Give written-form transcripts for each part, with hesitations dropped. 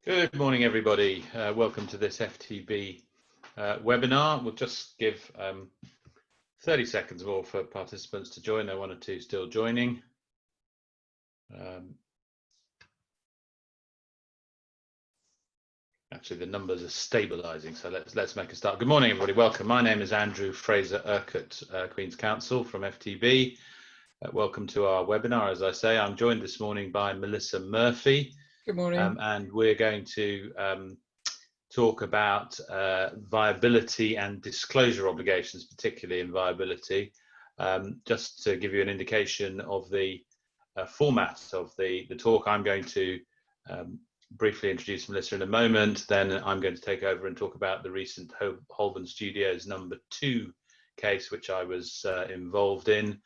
Good morning, everybody. Welcome to this FTB webinar. We'll just give 30 seconds more for participants to join. There are one or two still joining. Actually, the numbers are stabilizing, so let's make a start. Good morning, everybody. Welcome. My name is Andrew Fraser-Urquhart, Queen's Counsel from FTB. Welcome to our webinar. As I say, I'm joined this morning by Melissa Murphy. Good morning. And we're going to talk about viability and disclosure obligations, particularly in viability. Just to give you an indication of the format of the talk, I'm going to briefly introduce Melissa in a moment. Then I'm going to take over and talk about the recent Holborn Studios No. 2 case, which I was involved in,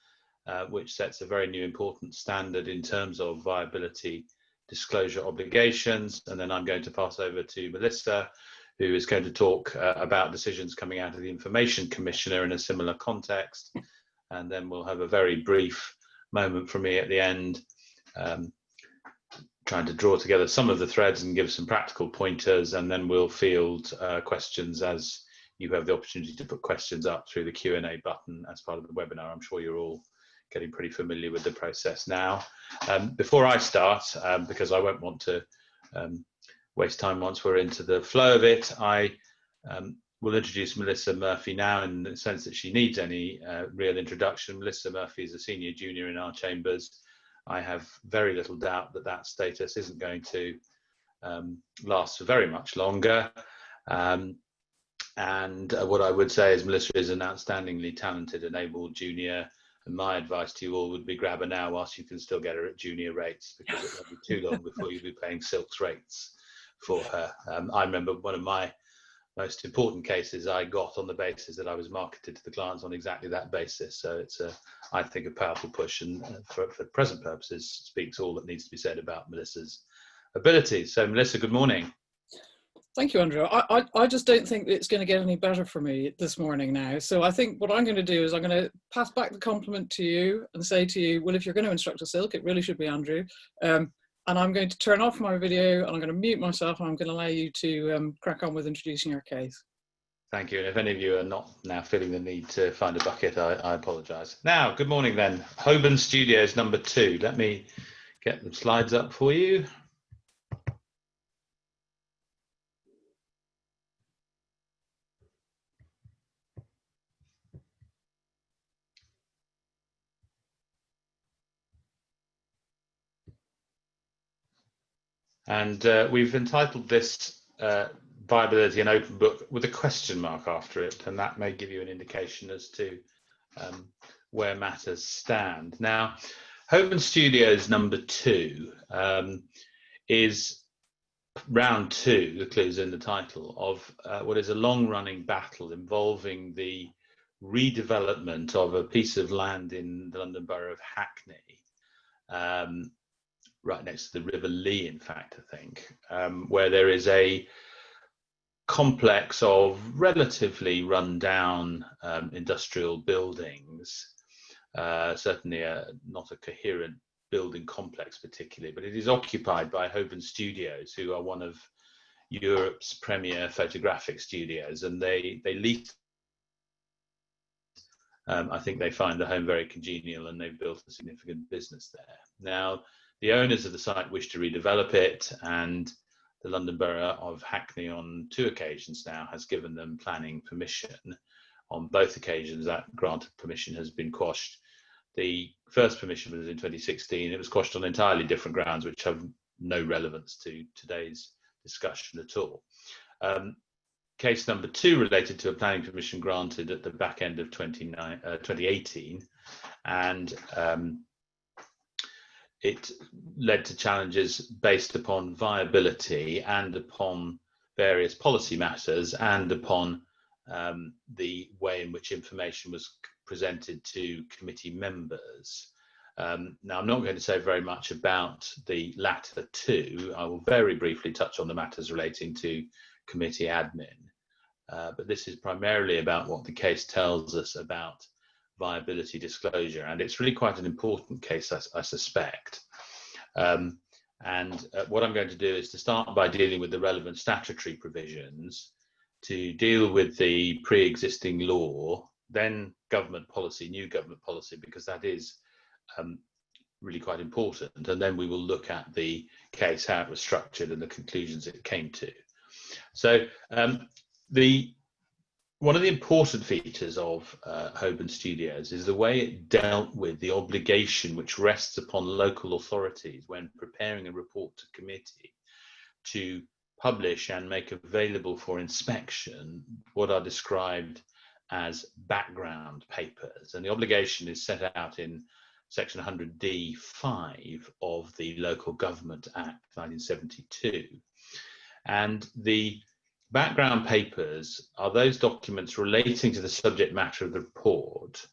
which sets a very new important standard in terms of viability disclosure obligations. And then I'm going to pass over to Melissa, who is going to talk about decisions coming out of the Information Commissioner in a similar context. And then we'll have a very brief moment from me at the end, trying to draw together some of the threads and give some practical pointers, and then we'll field questions as you have the opportunity to put questions up through the Q&A button as part of the webinar. I'm sure you're all getting pretty familiar with the process now. Before I start, because I won't want to waste time once we're into the flow of it, I will introduce Melissa Murphy now in the sense that she needs any real introduction. Melissa Murphy is a senior junior in our chambers. I have very little doubt that that status isn't going to last for very much longer. And what I would say is Melissa is an outstandingly talented and able junior. And my advice to you all would be grab her now whilst you can still get her at junior rates, because it won't be too long before you'll be paying Silk's rates for her. I remember one of my most important cases I got on the basis that I was marketed to the clients on exactly that basis. So it's, I think, a powerful push, and for present purposes speaks all that needs to be said about Melissa's abilities. So Melissa, good morning. Thank you, Andrew. I just don't think it's going to get any better for me this morning now. So I think what I'm going to do is I'm going to pass back the compliment to you and say to you, well, if you're going to instruct a Silk, it really should be Andrew. And I'm going to turn off my video and I'm going to mute myself, and I'm going to allow you to crack on with introducing your case. Thank you. And if any of you are not now feeling the need to find a bucket, I apologise. Now, good morning then. Holborn Studios No. 2. Let me get the slides up for you. And we've entitled this Viability and Open Book with a question mark after it, and that may give you an indication as to where matters stand. Now, Holborn Studios No. 2 is round 2, the clue's in the title, of what is a long-running battle involving the redevelopment of a piece of land in the London Borough of Hackney, right next to the River Lee, in fact, I think, where there is a complex of relatively run-down industrial buildings, certainly not a coherent building complex particularly, but it is occupied by Holborn Studios, who are one of Europe's premier photographic studios, and they lease. I think they find the home very congenial, and they've built a significant business there. Now, the owners of the site wish to redevelop it, and the London Borough of Hackney on 2 occasions now has given them planning permission. On both occasions, that grant of permission has been quashed. The first permission was in 2016. It was quashed on entirely different grounds, which have no relevance to today's discussion at all. Case number 2 related to a planning permission granted at the back end of 2018, and it led to challenges based upon viability and upon various policy matters and upon the way in which information was presented to committee members. Now, I'm not going to say very much about the latter 2. I will very briefly touch on the matters relating to committee admin. But this is primarily about what the case tells us about viability disclosure, and it's really quite an important case, I suspect. And what I'm going to do is to start by dealing with the relevant statutory provisions, to deal with the pre-existing law, then government policy, new government policy, because that is really quite important. And then we will look at the case, how it was structured and the conclusions it came to. So one of the important features of Holborn Studios is the way it dealt with the obligation which rests upon local authorities when preparing a report to committee to publish and make available for inspection what are described as background papers. And the obligation is set out in Section 100D(5) of the Local Government Act 1972. And the background papers are those documents relating to the subject matter of the report,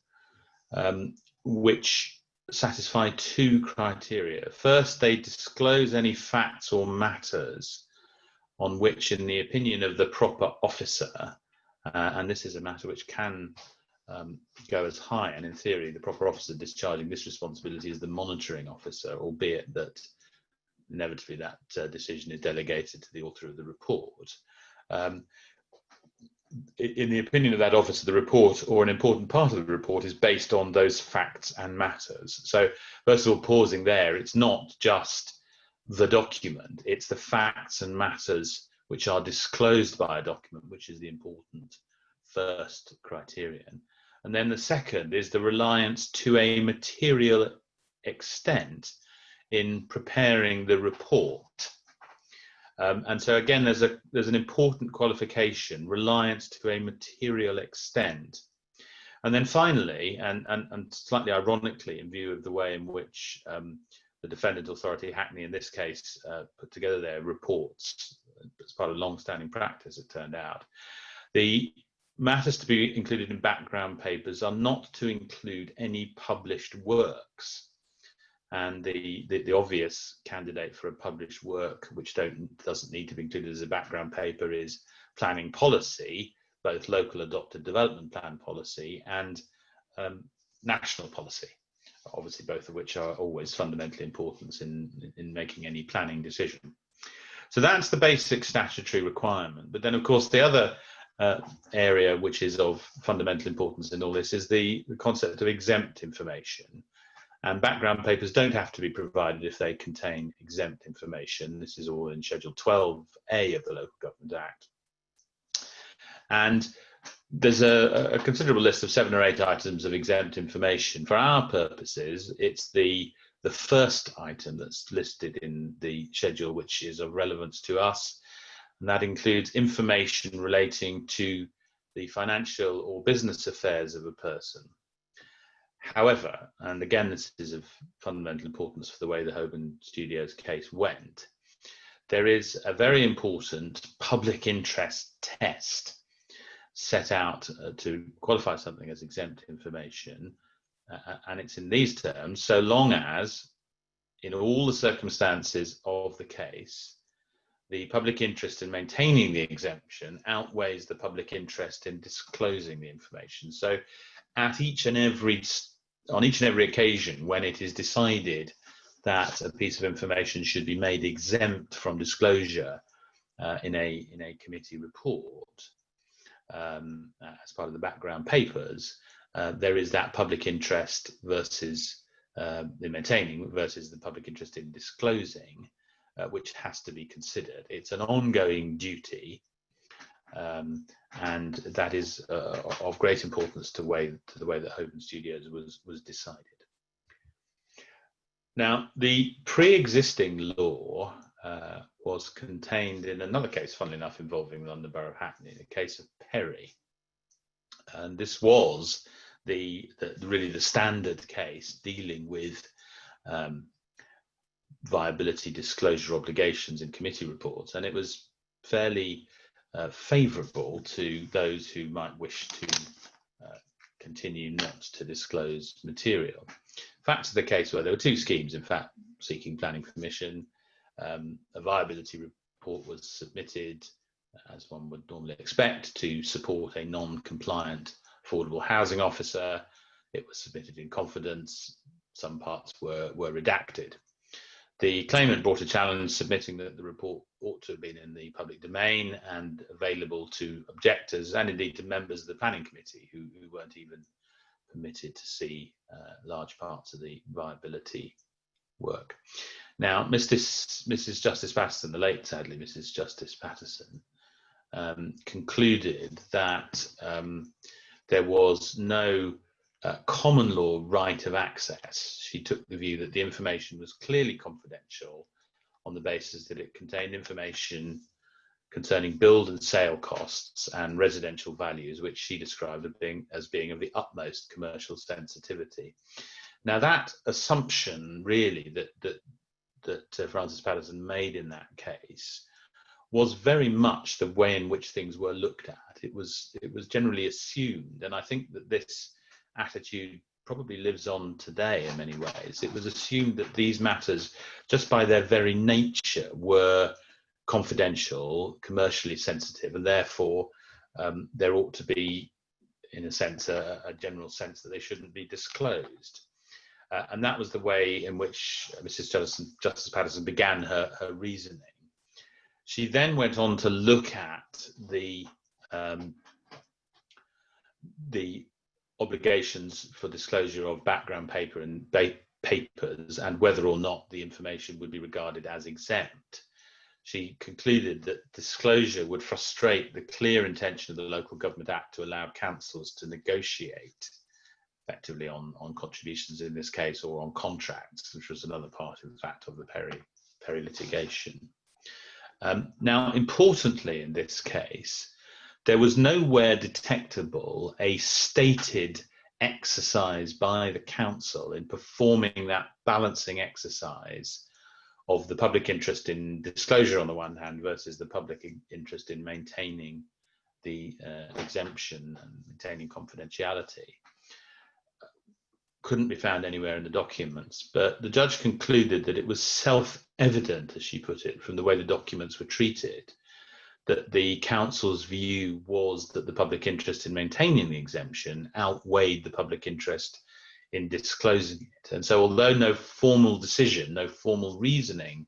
which satisfy two criteria. First, they disclose any facts or matters on which, in the opinion of the proper officer, and this is a matter which can go as high, and in theory, the proper officer discharging this responsibility is the monitoring officer, albeit that inevitably that decision is delegated to the author of the report. In the opinion of that officer, the report, or an important part of the report, is based on those facts and matters. So first of all, pausing there, it's not just the document, it's the facts and matters which are disclosed by a document, which is the important first criterion. And then the second is the reliance to a material extent in preparing the report. And so again, there's an important qualification, reliance to a material extent. And then finally, and slightly ironically, in view of the way in which the defendant authority, Hackney in this case, put together their reports as part of long-standing practice, it turned out, the matters to be included in background papers are not to include any published works. And the obvious candidate for a published work, which doesn't need to be included as a background paper, is planning policy, both local adopted development plan policy and national policy, obviously both of which are always fundamentally important in making any planning decision. So that's the basic statutory requirement. But then, of course, the other area which is of fundamental importance in all this is the concept of exempt information. And background papers don't have to be provided if they contain exempt information. This is all in Schedule 12A of the Local Government Act. And there's a considerable list of 7 or 8 items of exempt information. For our purposes, it's the first item that's listed in the schedule which is of relevance to us. And that includes information relating to the financial or business affairs of a person. However, and again, this is of fundamental importance for the way the Holborn Studios case went, there is a very important public interest test set out to qualify something as exempt information. And it's in these terms: so long as, in all the circumstances of the case, the public interest in maintaining the exemption outweighs the public interest in disclosing the information. So on each and every occasion when it is decided that a piece of information should be made exempt from disclosure in a committee report as part of the background papers, there is that public interest versus in maintaining versus the public interest in disclosing, which has to be considered. It's an ongoing duty, and that is of great importance to the way that Holborn Studios was decided. Now, the pre-existing law was contained in another case, funnily enough, involving the London Borough of Hackney, the case of Perry. And this was really the standard case dealing with viability disclosure obligations in committee reports, and it was fairly favourable to those who might wish to continue not to disclose material. Facts of the case were there were 2 schemes, in fact, seeking planning permission. A viability report was submitted, as one would normally expect, to support a non-compliant affordable housing officer. It was submitted in confidence. Some parts were redacted. The claimant brought a challenge submitting that the report ought to have been in the public domain and available to objectors and indeed to members of the planning committee who weren't even permitted to see large parts of the viability work. Now, Mrs. Justice Patterson, the late, sadly, Mrs. Justice Patterson, concluded that there was no common law right of access. She took the view that the information was clearly confidential on the basis that it contained information concerning build and sale costs and residential values, which she described as being of the utmost commercial sensitivity. Now, that assumption, really, that Frances Patterson made in that case was very much the way in which things were looked at. It was generally assumed, and I think that this attitude probably lives on today in many ways. It was assumed that these matters, just by their very nature, were confidential, commercially sensitive, and therefore there ought to be, in a sense, a general sense that they shouldn't be disclosed. And that was the way in which Mrs. Justice Patterson began her reasoning. She then went on to look at the obligations for disclosure of background paper and papers and whether or not the information would be regarded as exempt. She concluded that disclosure would frustrate the clear intention of the Local Government Act to allow councils to negotiate effectively on contributions in this case, or on contracts, which was another part, in fact, of the Perry litigation. Now, importantly in this case, there was nowhere detectable a stated exercise by the council in performing that balancing exercise of the public interest in disclosure on the one hand versus the public interest in maintaining the exemption and maintaining confidentiality. Couldn't be found anywhere in the documents, but the judge concluded that it was self-evident, as she put it, from the way the documents were treated, that the council's view was that the public interest in maintaining the exemption outweighed the public interest in disclosing it. And so, although no formal decision, no formal reasoning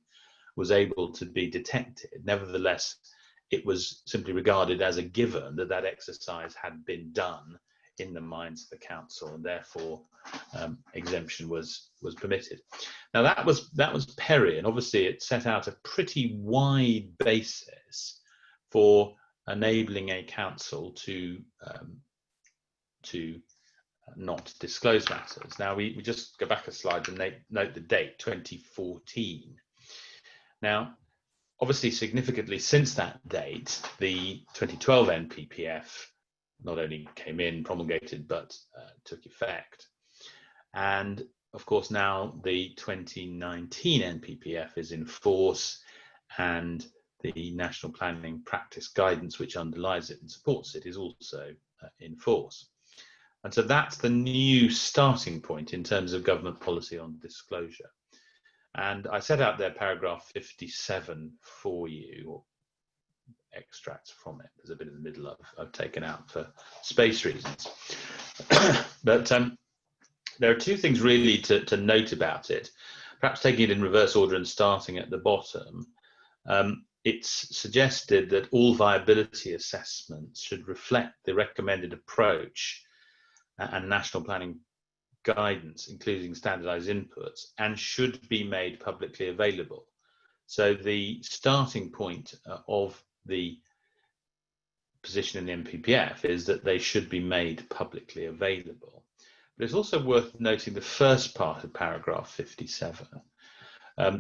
was able to be detected, nevertheless, it was simply regarded as a given that that exercise had been done in the minds of the council, and therefore exemption was permitted. Now, that was Perry, and obviously it set out a pretty wide basis for enabling a council to not disclose matters. Now, we just go back a slide and note the date, 2014. Now, obviously, significantly since that date, the 2012 NPPF not only came in, promulgated, but took effect. And of course, now the 2019 NPPF is in force, and the National Planning Practice Guidance, which underlies it and supports it, is also in force. And so that's the new starting point in terms of government policy on disclosure. And I set out there paragraph 57 for you, or extracts from it. There's a bit in the middle I've taken out for space reasons. But there are two things really to note about it. Perhaps taking it in reverse order and starting at the bottom. It's suggested that all viability assessments should reflect the recommended approach and national planning guidance, including standardized inputs, and should be made publicly available. So the starting point of the position in the NPPF is that they should be made publicly available. But it's also worth noting the first part of paragraph 57,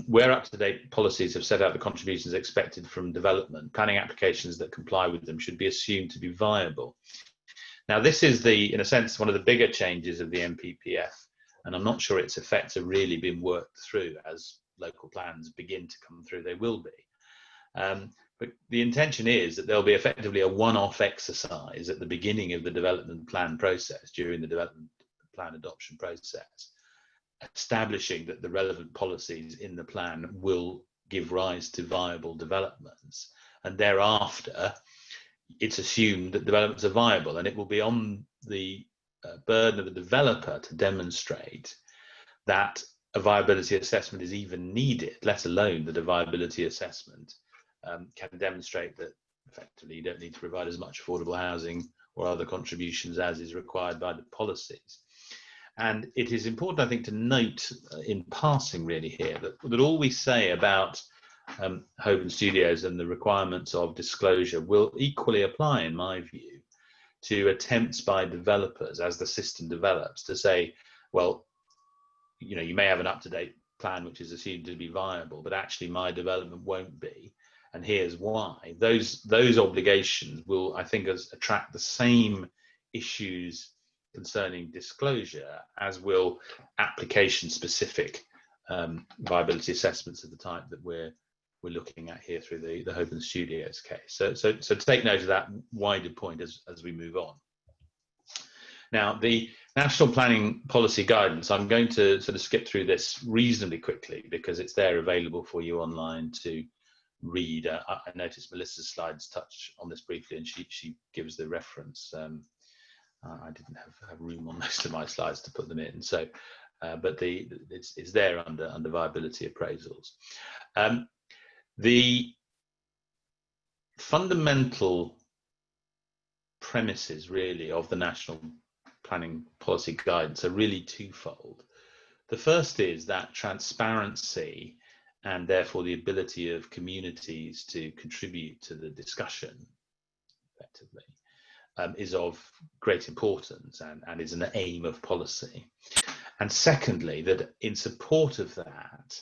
where up-to-date policies have set out the contributions expected from development. Planning applications that comply with them should be assumed to be viable. Now, this is in a sense, one of the bigger changes of the NPPF, and I'm not sure its effects have really been worked through. As local plans begin to come through, they will be. But the intention is that there'll be effectively a one-off exercise at the beginning of the development plan process, during the development plan adoption process, establishing that the relevant policies in the plan will give rise to viable developments. And thereafter, it's assumed that developments are viable, and it will be on the burden of the developer to demonstrate that a viability assessment is even needed, let alone that a viability assessment can demonstrate that effectively you don't need to provide as much affordable housing or other contributions as is required by the policies. And it is important, I think, to note in passing really here that all we say about Holborn Studios and the requirements of disclosure will equally apply, in my view, to attempts by developers as the system develops to say, well, you may have an up-to-date plan which is assumed to be viable, but actually my development won't be, and here's why. Those obligations will, I think, attract the same issues concerning disclosure as will application-specific viability assessments of the type that we're looking at here through the Holborn Studios case. So take note of that wider point as we move on. Now, the National Planning Policy Guidance, I'm going to sort of skip through this reasonably quickly because it's there available for you online to read. I noticed Melissa's slides touch on this briefly, and she gives the reference. I didn't have room on most of my slides to put them in, so but it's there under viability appraisals. The fundamental premises really of the National Planning Policy Guidance are really twofold. The first is that transparency and therefore the ability of communities to contribute to the discussion effectively is of great importance and is an aim of policy. And secondly, that in support of that,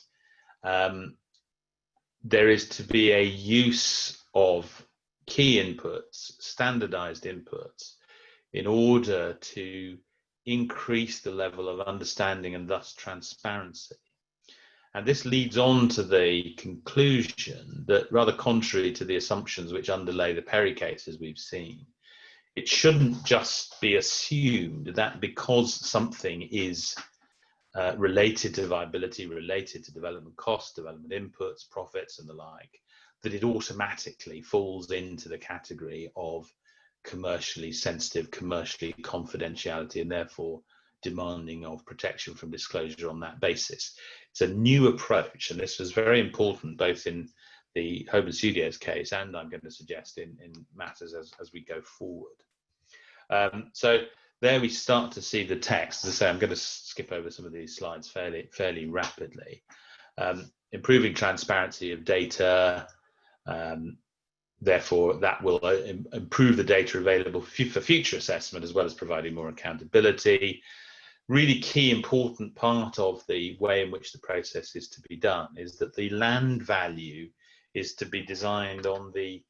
there is to be a use of key inputs, standardized inputs, in order to increase the level of understanding and thus transparency. And this leads on to the conclusion that, rather contrary to the assumptions which underlay the Perry cases we've seen, it shouldn't just be assumed that because something is related to viability, related to development costs, development inputs, profits and the like, that it automatically falls into the category of commercially sensitive, commercially confidentiality, and therefore demanding of protection from disclosure on that basis. It's a new approach, and this was very important both in the Holborn Studios case and I'm going to suggest in matters as we go forward. So there we start to see the text. As I say, I'm going to skip over some of these slides fairly rapidly. Improving transparency of data, therefore that will improve the data available for future assessment as well as providing more accountability. Really key important part of the way in which the process is to be done is that the land value is to be designed on the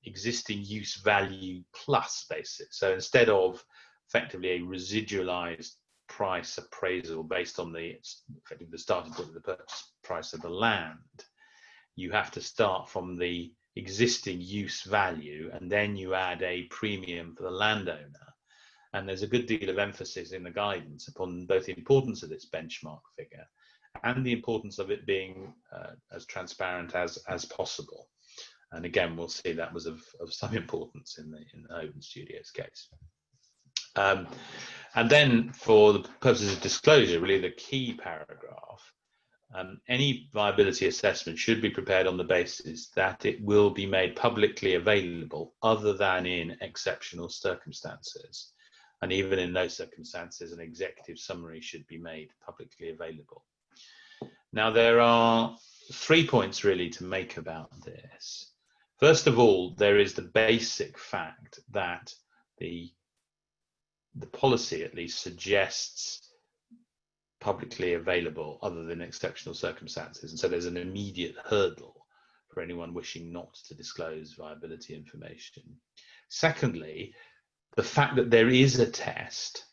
existing use value plus basis. So instead of effectively a residualized price appraisal based on the starting point of the purchase price of the land, you have to start from the existing use value and then you add a premium for the landowner. And there's a good deal of emphasis in the guidance upon both the importance of this benchmark figure and the importance of it being as transparent as possible. And again, we'll see that was of some importance in the Holborn Studios case. And then for the purposes of disclosure, really the key paragraph, any viability assessment should be prepared on the basis that it will be made publicly available other than in exceptional circumstances. And even in those circumstances, an executive summary should be made publicly available. Now, there are 3 points really to make about this. First of all, there is the basic fact that the policy at least suggests publicly available other than exceptional circumstances. And so there's an immediate hurdle for anyone wishing not to disclose viability information. Secondly, the fact that there is a test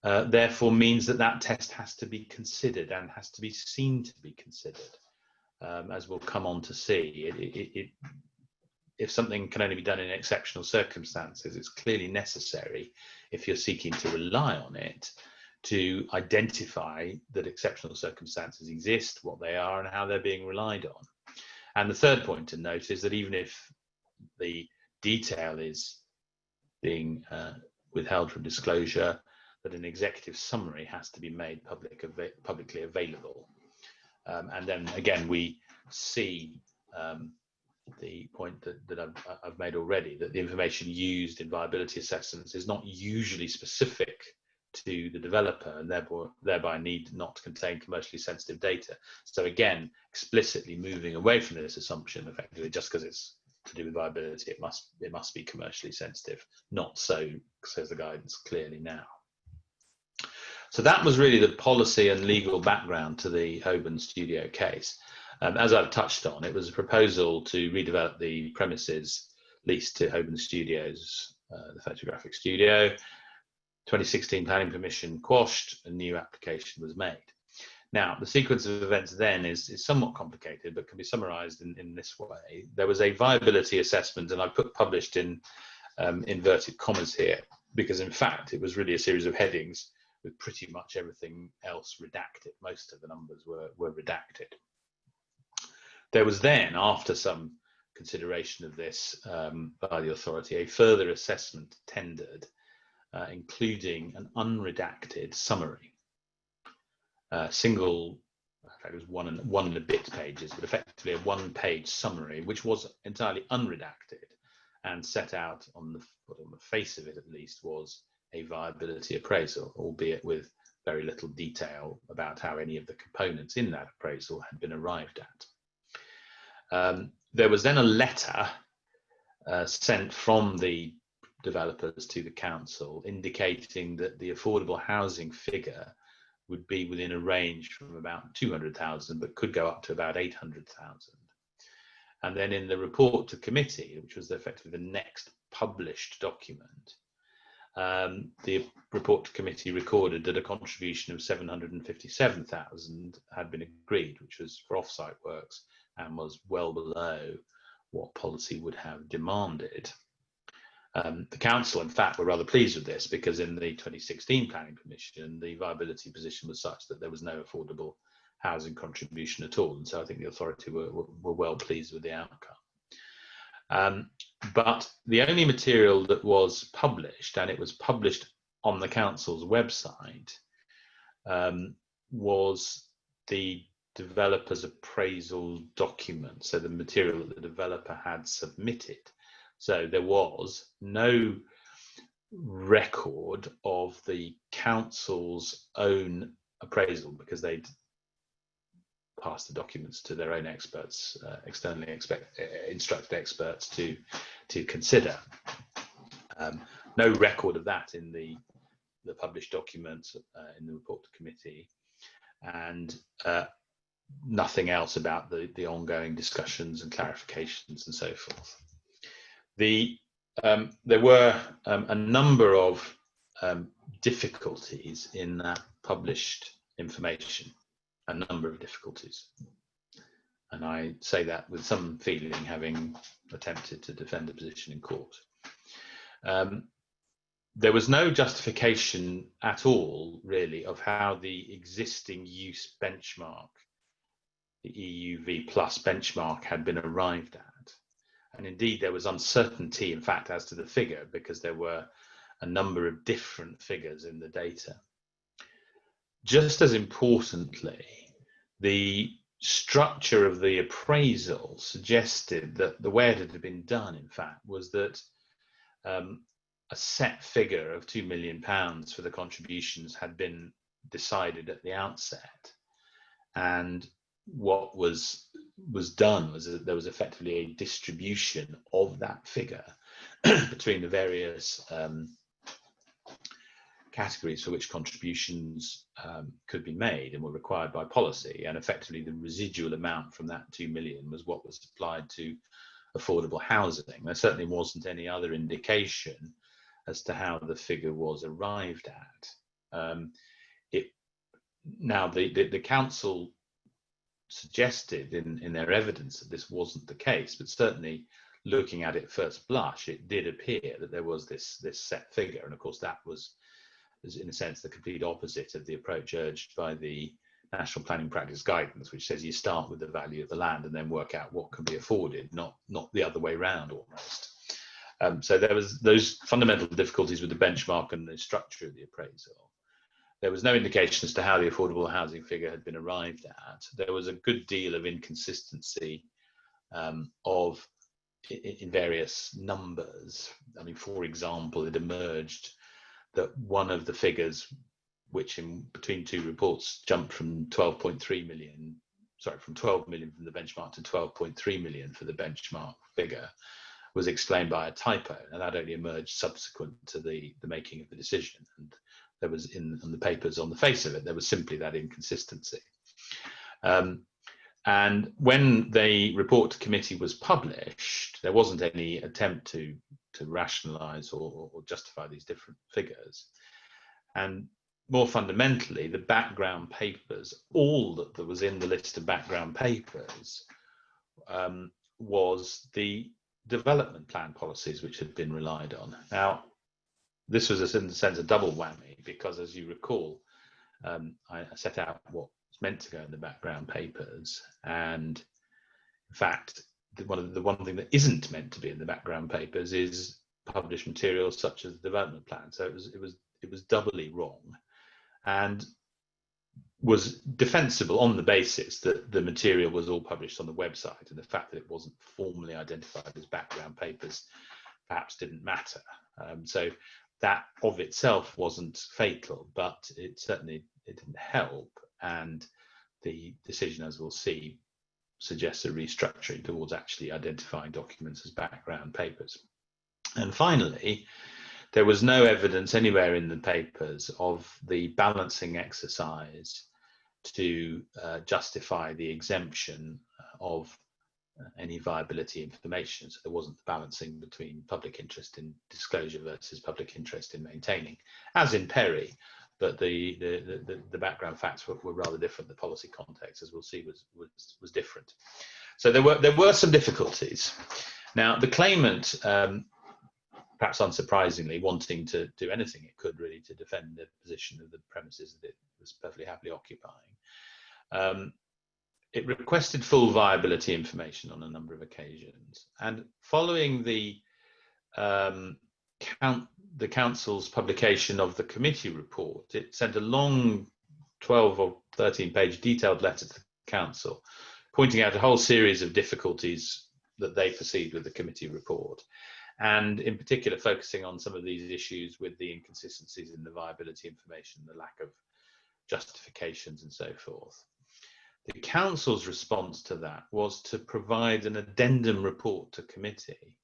therefore means that that test has to be considered and has to be seen to be considered, as we'll come on to see. If something can only be done in exceptional circumstances, it's clearly necessary, if you're seeking to rely on it, to identify that exceptional circumstances exist, what they are, and how they're being relied on. And the third point to note is that even if the detail is being withheld from disclosure, that an executive summary has to be made publicly available. And then again, we see the point that I've made already, that the information used in viability assessments is not usually specific to the developer and thereby need not to contain commercially sensitive data. So again, explicitly moving away from this assumption, effectively, just because it's to do with viability, it must be commercially sensitive. Not so, says the guidance clearly now. So that was really the policy and legal background to the Holborn Studio case. As I've touched on, it was a proposal to redevelop the premises leased to Holborn Studios, the photographic studio. 2016 planning permission quashed, a new application was made. Now, the sequence of events then is somewhat complicated, but can be summarized in this way. There was a viability assessment, and I put published in inverted commas here, because in fact, it was really a series of headings with pretty much everything else redacted. Most of the numbers were redacted. There was then, after some consideration of this by the authority, a further assessment tendered, including an unredacted summary. Single, in fact, it was one and a bit pages, but effectively a one-page summary, which was entirely unredacted and set out on the face of it, at least, was a viability appraisal, albeit with very little detail about how any of the components in that appraisal had been arrived at. There was then a letter sent from the developers to the council indicating that the affordable housing figure would be within a range from about 200,000, but could go up to about 800,000. And then in the report to committee, which was effectively the next published document, the report to committee recorded that a contribution of 757,000 had been agreed, which was for off-site works and was well below what policy would have demanded. The council, in fact, were rather pleased with this, because in the 2016 planning permission, the viability position was such that there was no affordable housing contribution at all. And so I think the authority were well pleased with the outcome. But the only material that was published, and it was published on the council's website, was the developer's appraisal document, so the material that the developer had submitted. So there was no record of the council's own appraisal, because they'd passed the documents to their own experts, externally instructed experts to consider. No record of that in the published documents in the report to committee, and nothing else about the ongoing discussions and clarifications and so forth. There were a number of difficulties in that published information, a number of difficulties. And I say that with some feeling, having attempted to defend a position in court. There was no justification at all, really, of how the existing use benchmark, the EUV plus benchmark, had been arrived at. And indeed, there was uncertainty, in fact, as to the figure, because there were a number of different figures in the data. Just as importantly, the structure of the appraisal suggested that the way it had been done, in fact, was that a set figure of £2 million for the contributions had been decided at the outset. And what was done was that there was effectively a distribution of that figure between the various categories for which contributions could be made and were required by policy, and effectively the residual amount from that 2 million was what was applied to affordable housing. There certainly wasn't any other indication as to how the figure was arrived at. Now the council suggested in their evidence that this wasn't the case, but certainly looking at it first blush, it did appear that there was this set figure. And of course that was in a sense the complete opposite of the approach urged by the National Planning Practice Guidance, which says you start with the value of the land and then work out what can be afforded, not the other way around almost. So there was those fundamental difficulties with the benchmark and the structure of the appraisal. There was no indication as to how the affordable housing figure had been arrived at. There was a good deal of inconsistency in various numbers. I mean, for example, it emerged that one of the figures, which in between two reports jumped from 12.3 million, sorry, from 12 million from the benchmark to 12.3 million for the benchmark figure, was explained by a typo, and that only emerged subsequent to the making of the decision. And there was on the papers, on the face of it, there was simply that inconsistency. And when the report to committee was published, there wasn't any attempt to rationalise or justify these different figures. And more fundamentally, the background papers, all that was in the list of background papers was the development plan policies which had been relied on. Now, this was in a sense a double whammy, because as you recall, I set out what was meant to go in the background papers, and in fact, the one thing that isn't meant to be in the background papers is published materials such as the development plan. So it was doubly wrong, and was defensible on the basis that the material was all published on the website, and the fact that it wasn't formally identified as background papers perhaps didn't matter. So that of itself wasn't fatal, but it didn't help, and the decision, as we'll see, suggests a restructuring towards actually identifying documents as background papers. And finally, there was no evidence anywhere in the papers of the balancing exercise to justify the exemption of any viability information. So there wasn't the balancing between public interest in disclosure versus public interest in maintaining, as in Perry, but the background facts were rather different. The policy context, as we'll see, was different. So there were some difficulties. Now, the claimant, perhaps unsurprisingly, wanting to do anything it could really to defend the position of the premises that it was perfectly happily occupying, it requested full viability information on a number of occasions. And following the council's publication of the committee report, it sent a long 12 or 13-page detailed letter to the council, pointing out a whole series of difficulties that they perceived with the committee report, and in particular focusing on some of these issues with the inconsistencies in the viability information, the lack of justifications and so forth. The council's response to that was to provide an addendum report to committee,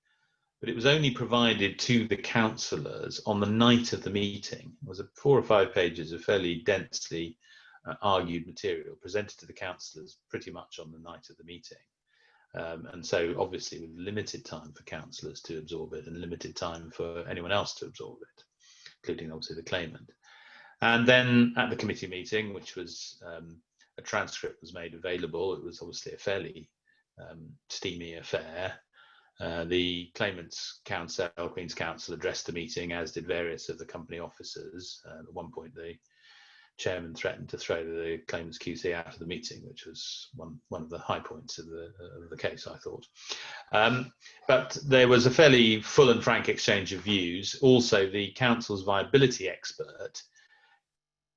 but it was only provided to the councillors on the night of the meeting. It was 4 or 5 pages of fairly densely argued material presented to the councillors pretty much on the night of the meeting. And so obviously with limited time for councillors to absorb it and limited time for anyone else to absorb it, including obviously the claimant. And then at the committee meeting, which was a transcript was made available, it was obviously a fairly steamy affair. The claimant's counsel, Queen's Counsel, addressed the meeting, as did various of the company officers. At one point, the chairman threatened to throw the claimant's QC out of the meeting, which was one of the high points of the case, I thought. But there was a fairly full and frank exchange of views. Also, the council's viability expert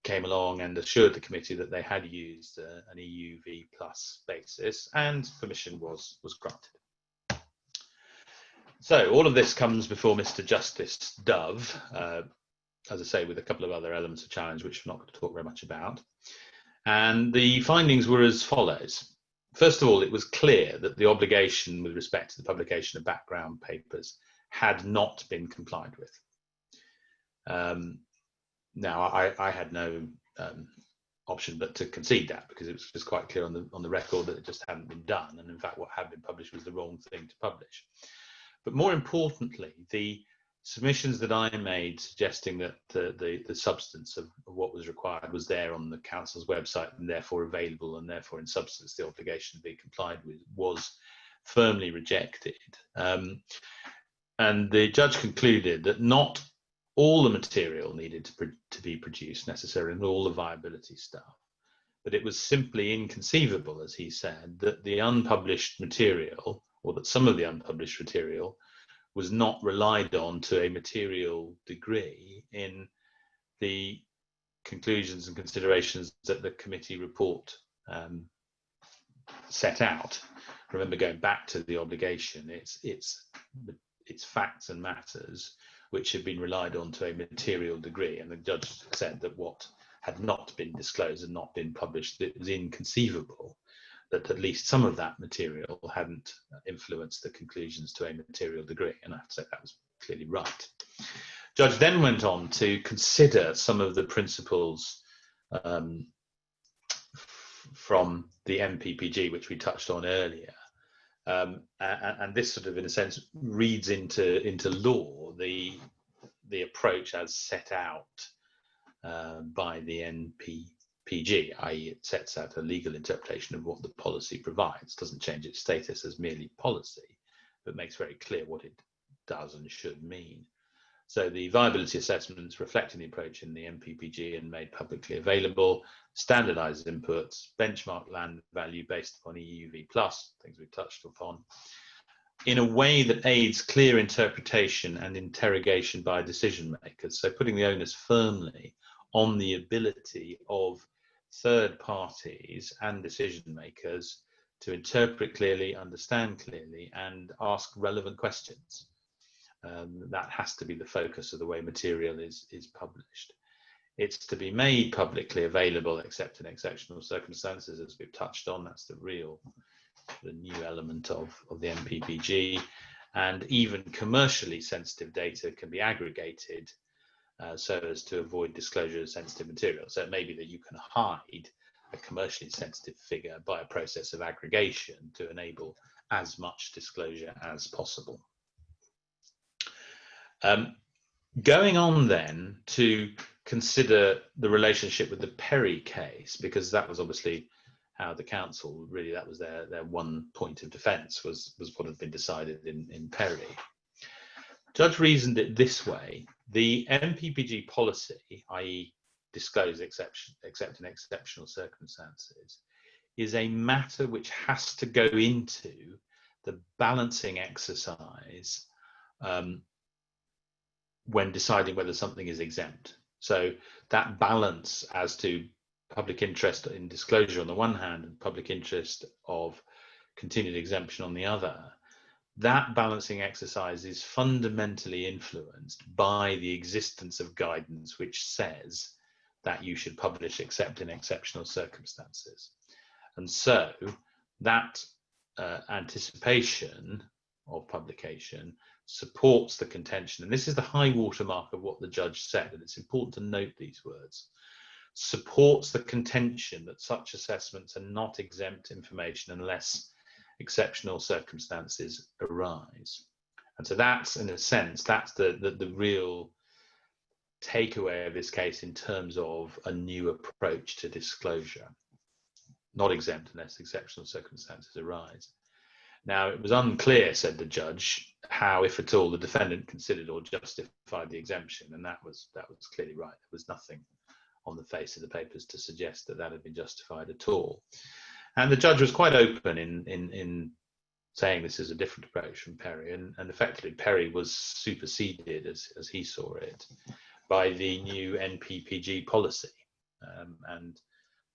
came along and assured the committee that they had used an EUV plus basis, and permission was granted. So all of this comes before Mr. Justice Dove, as I say, with a couple of other elements of challenge, which I'm not going to talk very much about. And the findings were as follows. First of all, it was clear that the obligation with respect to the publication of background papers had not been complied with. Now, I had no option but to concede that, because it was just quite clear on the record that it just hadn't been done. And in fact, what had been published was the wrong thing to publish. But more importantly, the submissions that I made suggesting that the substance of what was required was there on the council's website and therefore available, and therefore in substance the obligation to be complied with, was firmly rejected. And the judge concluded that not all the material needed to be produced necessarily, and all the viability stuff, but it was simply inconceivable, as he said, that the unpublished material, or that some of the unpublished material, was not relied on to a material degree in the conclusions and considerations that the committee report set out. Remember, going back to the obligation, it's facts and matters which have been relied on to a material degree, and the judge said that what had not been disclosed and not been published, it was inconceivable that at least some of that material hadn't influenced the conclusions to a material degree, and I have to say that was clearly right. Judge then went on to consider some of the principles from the NPPG, which we touched on earlier, and this sort of, in a sense, reads into law the approach as set out by the NPPG, i.e., it sets out a legal interpretation of what the policy provides. Doesn't change its status as merely policy, but makes very clear what it does and should mean. So the viability assessments reflecting the approach in the NPPG and made publicly available, standardized inputs, benchmark land value based upon EUV+, things we touched upon, in a way that aids clear interpretation and interrogation by decision makers. So putting the onus firmly on the ability of third parties and decision makers to interpret clearly, understand clearly, and ask relevant questions. That has to be the focus of the way material is published. It's to be made publicly available except in exceptional circumstances, as we've touched on. That's the new element of the NPPG. And even commercially sensitive data can be aggregated so as to avoid disclosure of sensitive material. So it may be that you can hide a commercially sensitive figure by a process of aggregation to enable as much disclosure as possible. Going on then to consider the relationship with the Perry case, because that was obviously how the council, really that was their one point of defence, was what had been decided in Perry. Judge reasoned it this way: the NPPG policy, i.e. disclose except in exceptional circumstances, is a matter which has to go into the balancing exercise when deciding whether something is exempt. So that balance as to public interest in disclosure on the one hand and public interest of continued exemption on the other, that balancing exercise is fundamentally influenced by the existence of guidance which says that you should publish except in exceptional circumstances. And so that anticipation of publication supports the contention, and this is the high watermark of what the judge said, and it's important to note these words, supports the contention that such assessments are not exempt information unless exceptional circumstances arise. And so that's, in a sense, that's the real takeaway of this case in terms of a new approach to disclosure. Not exempt unless exceptional circumstances arise. Now, it was unclear, said the judge, how, if at all, the defendant considered or justified the exemption, and that was clearly right. There was nothing on the face of the papers to suggest that that had been justified at all. And the judge was quite open in saying this is a different approach from Perry, and effectively Perry was superseded, as he saw it, by the new NPPG policy. And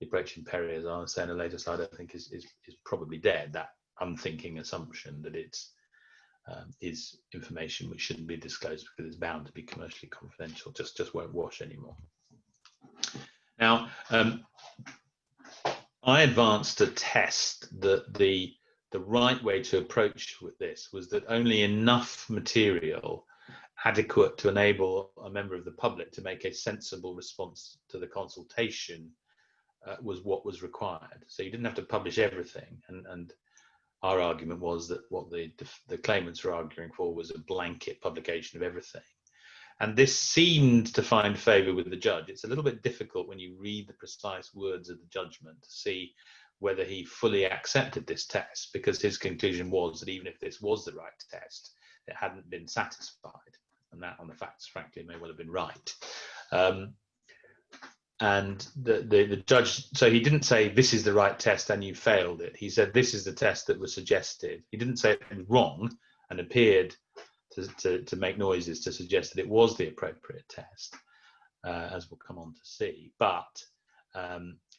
the approach in Perry, as I'll say in a later slide, I think is probably dead. That unthinking assumption that it's is information which shouldn't be disclosed because it's bound to be commercially confidential just won't wash anymore. Now, I advanced a test that the right way to approach with this was that only enough material adequate to enable a member of the public to make a sensible response to the consultation was what was required. So you didn't have to publish everything, and our argument was that what the claimants were arguing for was a blanket publication of everything. And this seemed to find favour with the judge. It's a little bit difficult when you read the precise words of the judgment to see whether he fully accepted this test, because his conclusion was that even if this was the right test, it hadn't been satisfied. And that, on the facts, frankly, may well have been right. And the judge, so he didn't say this is the right test and you failed it. He said this is the test that was suggested. He didn't say it was wrong and appeared to make noises to suggest that it was the appropriate test, as we'll come on to see. But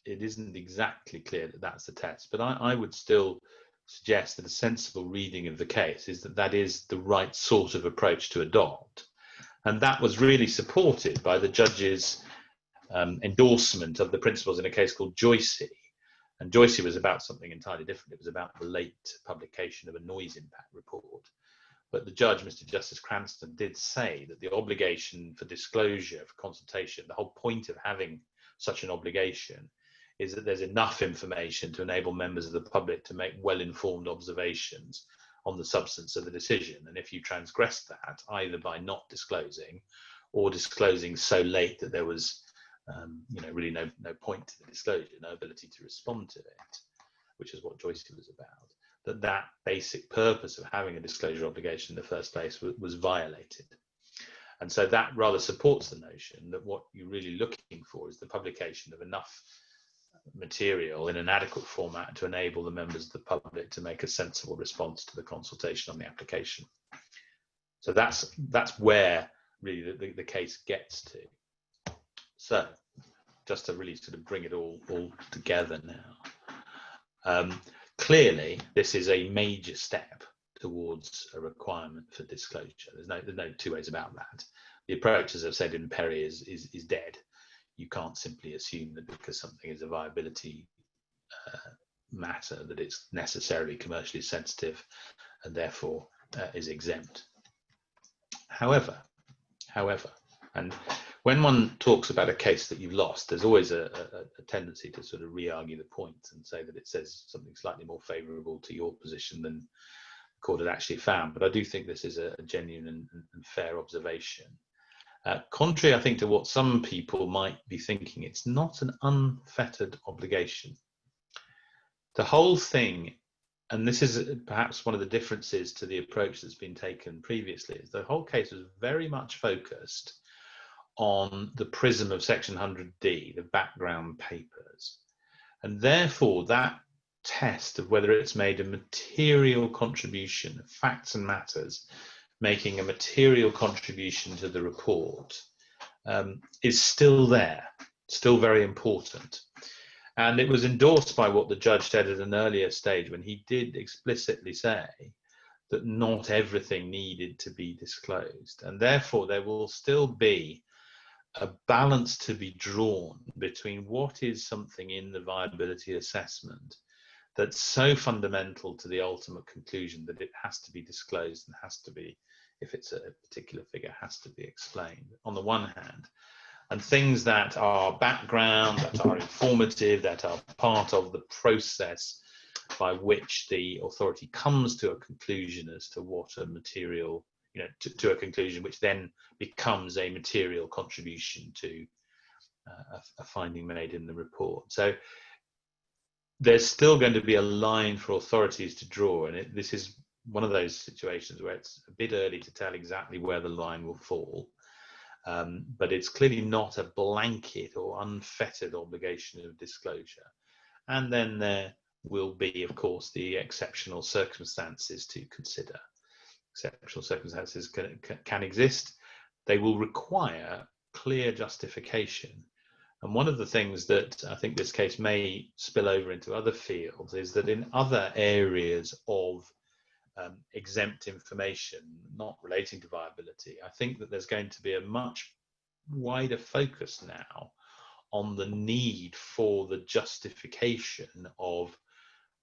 it isn't exactly clear that that's the test. But I would still suggest that a sensible reading of the case is that that is the right sort of approach to adopt. And that was really supported by the judge's endorsement of the principles in a case called Joycey. And Joycey was about something entirely different. It was about the late publication of a noise impact report. But the judge, Mr. Justice Cranston, did say that the obligation for disclosure, for consultation, the whole point of having such an obligation is that there's enough information to enable members of the public to make well-informed observations on the substance of the decision. And if you transgress that, either by not disclosing or disclosing so late that there was really no point to the disclosure, no ability to respond to it, which is what Joycey was about, that basic purpose of having a disclosure obligation in the first place was violated. And so that rather supports the notion that what you're really looking for is the publication of enough material in an adequate format to enable the members of the public to make a sensible response to the consultation on the application. So that's where really the case gets to. So just to really sort of bring it all together now, clearly this is a major step towards a requirement for disclosure. There's no two ways about that. The approach, as I've said in Perry, is dead. You can't simply assume that because something is a viability matter that it's necessarily commercially sensitive and therefore is exempt. However, and when one talks about a case that you've lost, there's always a tendency to sort of re-argue the point and say that it says something slightly more favourable to your position than the court had actually found. But I do think this is a genuine and fair observation. Contrary, I think, to what some people might be thinking, it's not an unfettered obligation. The whole thing, and this is perhaps one of the differences to the approach that's been taken previously, is the whole case was very much focused on the prism of Section 100D, the background papers. And therefore, that test of whether it's made a material contribution, facts and matters, making a material contribution to the report, is still there, still very important. And it was endorsed by what the judge said at an earlier stage when he did explicitly say that not everything needed to be disclosed. And therefore, there will still be a balance to be drawn between what is something in the viability assessment that's so fundamental to the ultimate conclusion that it has to be disclosed and has to be, if it's a particular figure, has to be explained on the one hand, and things that are background, that are informative, that are part of the process by which the authority comes to a conclusion as to what a material, to a conclusion which then becomes a material contribution to a finding made in the report. So there's still going to be a line for authorities to draw, and this is one of those situations where it's a bit early to tell exactly where the line will fall, but it's clearly not a blanket or unfettered obligation of disclosure. And then there will be, of course, the exceptional circumstances to consider. Exceptional circumstances can exist. They will require clear justification. And one of the things that I think this case may spill over into other fields is that in other areas of exempt information not relating to viability, I think that there's going to be a much wider focus now on the need for the justification of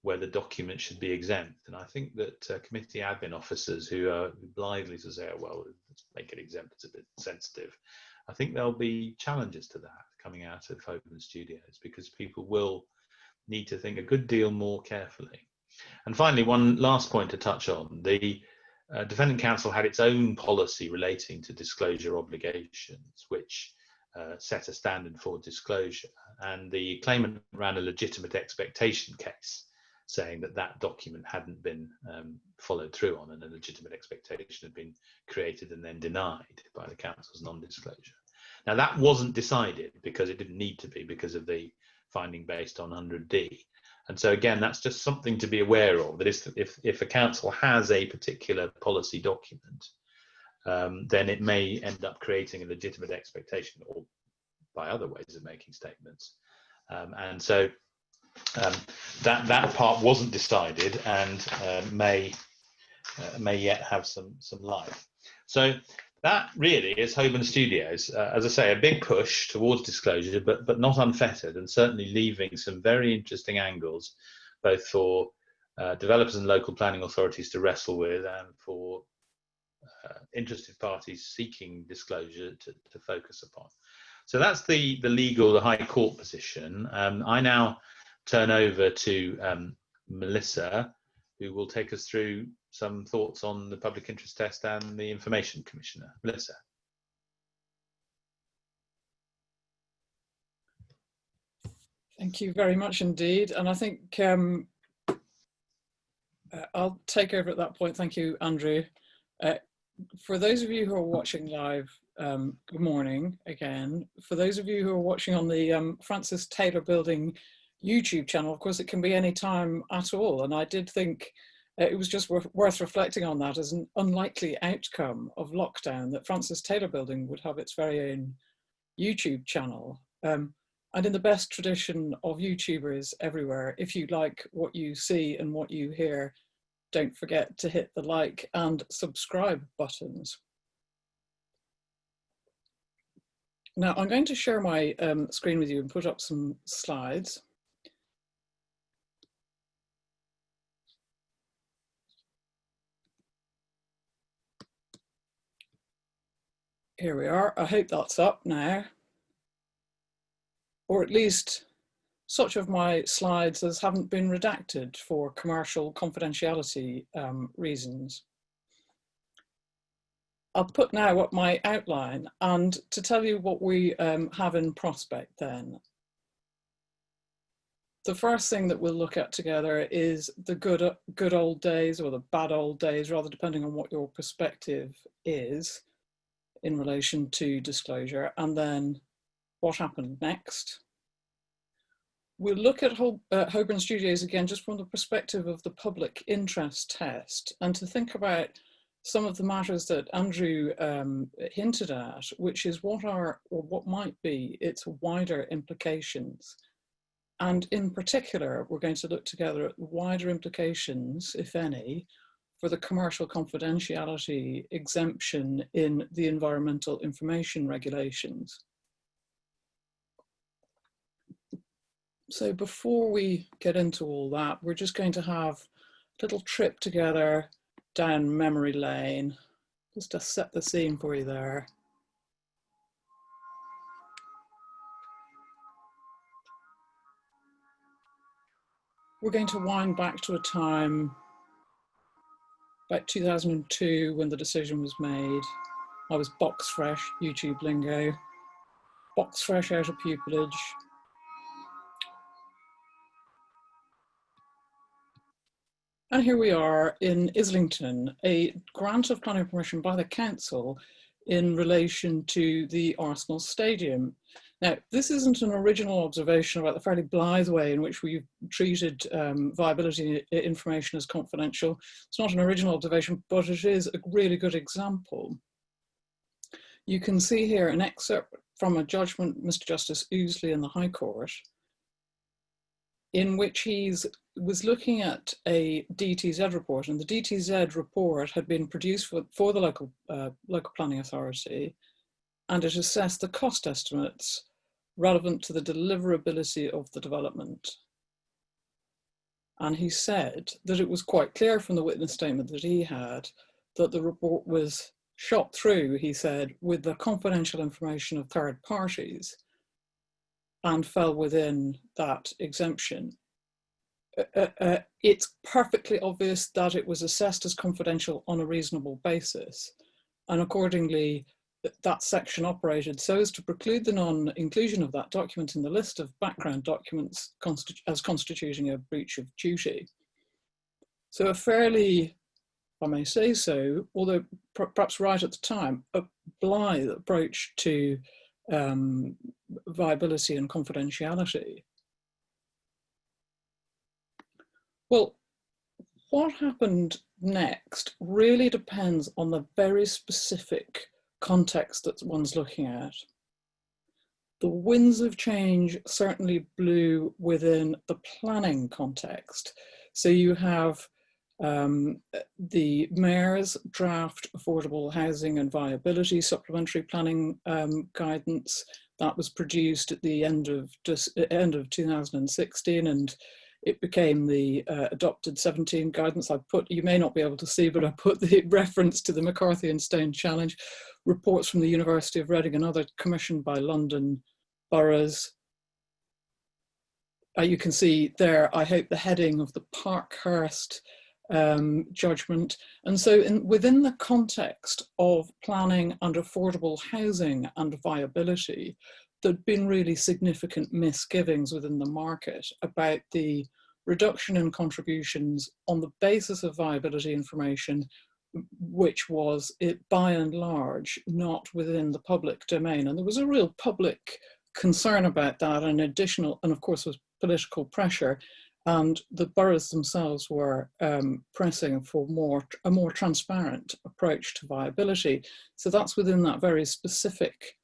whether documents should be exempt. And I think that committee admin officers who are blithely to say, oh, well, let's make it exempt, it's a bit sensitive, I think there'll be challenges to that coming out of Holborn Studios, because people will need to think a good deal more carefully. And finally, one last point to touch on. The defendant counsel had its own policy relating to disclosure obligations, which set a standard for disclosure. And the claimant ran a legitimate expectation case, saying that that document hadn't been followed through on, and a legitimate expectation had been created and then denied by the counsel's non-disclosure. Now, that wasn't decided because it didn't need to be, because of the finding based on 100D. And so again, that's just something to be aware of, that if a counsel has a particular policy document then it may end up creating a legitimate expectation, or by other ways of making statements. And so that part wasn't decided, and may yet have some life. So that really is Holborn Studios. As I say, a big push towards disclosure, but not unfettered, and certainly leaving some very interesting angles, both for developers and local planning authorities to wrestle with, and for interested parties seeking disclosure to focus upon. So that's the High Court position. I now turn over to Melissa, who will take us through some thoughts on the public interest test and the Information Commissioner. Melissa. Thank you very much indeed. And I think I'll take over at that point. Thank you, Andrew. For those of you who are watching live, good morning again. For those of you who are watching on the Francis Taylor Building YouTube channel, of course, it can be any time at all. And I did think it was just worth reflecting on that as an unlikely outcome of lockdown, that Francis Taylor Building would have its very own YouTube channel. And in the best tradition of YouTubers everywhere, if you like what you see and what you hear, don't forget to hit the like and subscribe buttons. Now I'm going to share my screen with you and put up some slides. Here we are. I hope that's up now, or at least such of my slides as haven't been redacted for commercial confidentiality reasons. I'll put now up my outline, and to tell you what we have in prospect then. The first thing that we'll look at together is the good old days, or the bad old days, rather, depending on what your perspective is in relation to disclosure, and then what happened next. We'll look at Holborn Studios again just from the perspective of the public interest test, and to think about some of the matters that Andrew hinted at, which is what are, or what might be, its wider implications. And in particular, we're going to look together at the wider implications, if any, for the commercial confidentiality exemption in the environmental information regulations. So before we get into all that, we're just going to have a little trip together down memory lane, just to set the scene for you there. We're going to wind back to a time about 2002 when the decision was made. I was box fresh, YouTube lingo, box fresh out of pupillage. And here we are in Islington, a grant of planning permission by the council in relation to the Arsenal Stadium. Now, this isn't an original observation about the fairly blithe way in which we've treated viability information as confidential. It's not an original observation, but it is a really good example. You can see here an excerpt from a judgment, Mr. Justice Ouseley in the High Court, in which he was looking at a DTZ report, and the DTZ report had been produced for the local planning authority, and it assessed the cost estimates relevant to the deliverability of the development. And he said that it was quite clear from the witness statement that he had that the report was shot through, he said, with the confidential information of third parties and fell within that exemption. It's perfectly obvious that it was assessed as confidential on a reasonable basis, and accordingly that section operated so as to preclude the non-inclusion of that document in the list of background documents as constituting a breach of duty. So a fairly, if I may say so, although perhaps right at the time, a blithe approach to viability and confidentiality. Well, what happened next really depends on the very specific context that one's looking at. The winds of change certainly blew within the planning context. So you have the Mayor's draft affordable housing and viability supplementary planning guidance that was produced at the end of 2016, and it became the adopted 17 guidance. I put, you may not be able to see, but I put the reference to the McCarthy and Stone Challenge, reports from the University of Reading and other commissioned by London boroughs. You can see there, I hope, the heading of the Parkhurst judgment. And so within the context of planning and affordable housing and viability, there'd been really significant misgivings within the market about the reduction in contributions on the basis of viability information, which was, by and large, not within the public domain. And there was a real public concern about that, and additional, and of course, was political pressure. And the boroughs themselves were pressing for a more transparent approach to viability. So that's within that very specific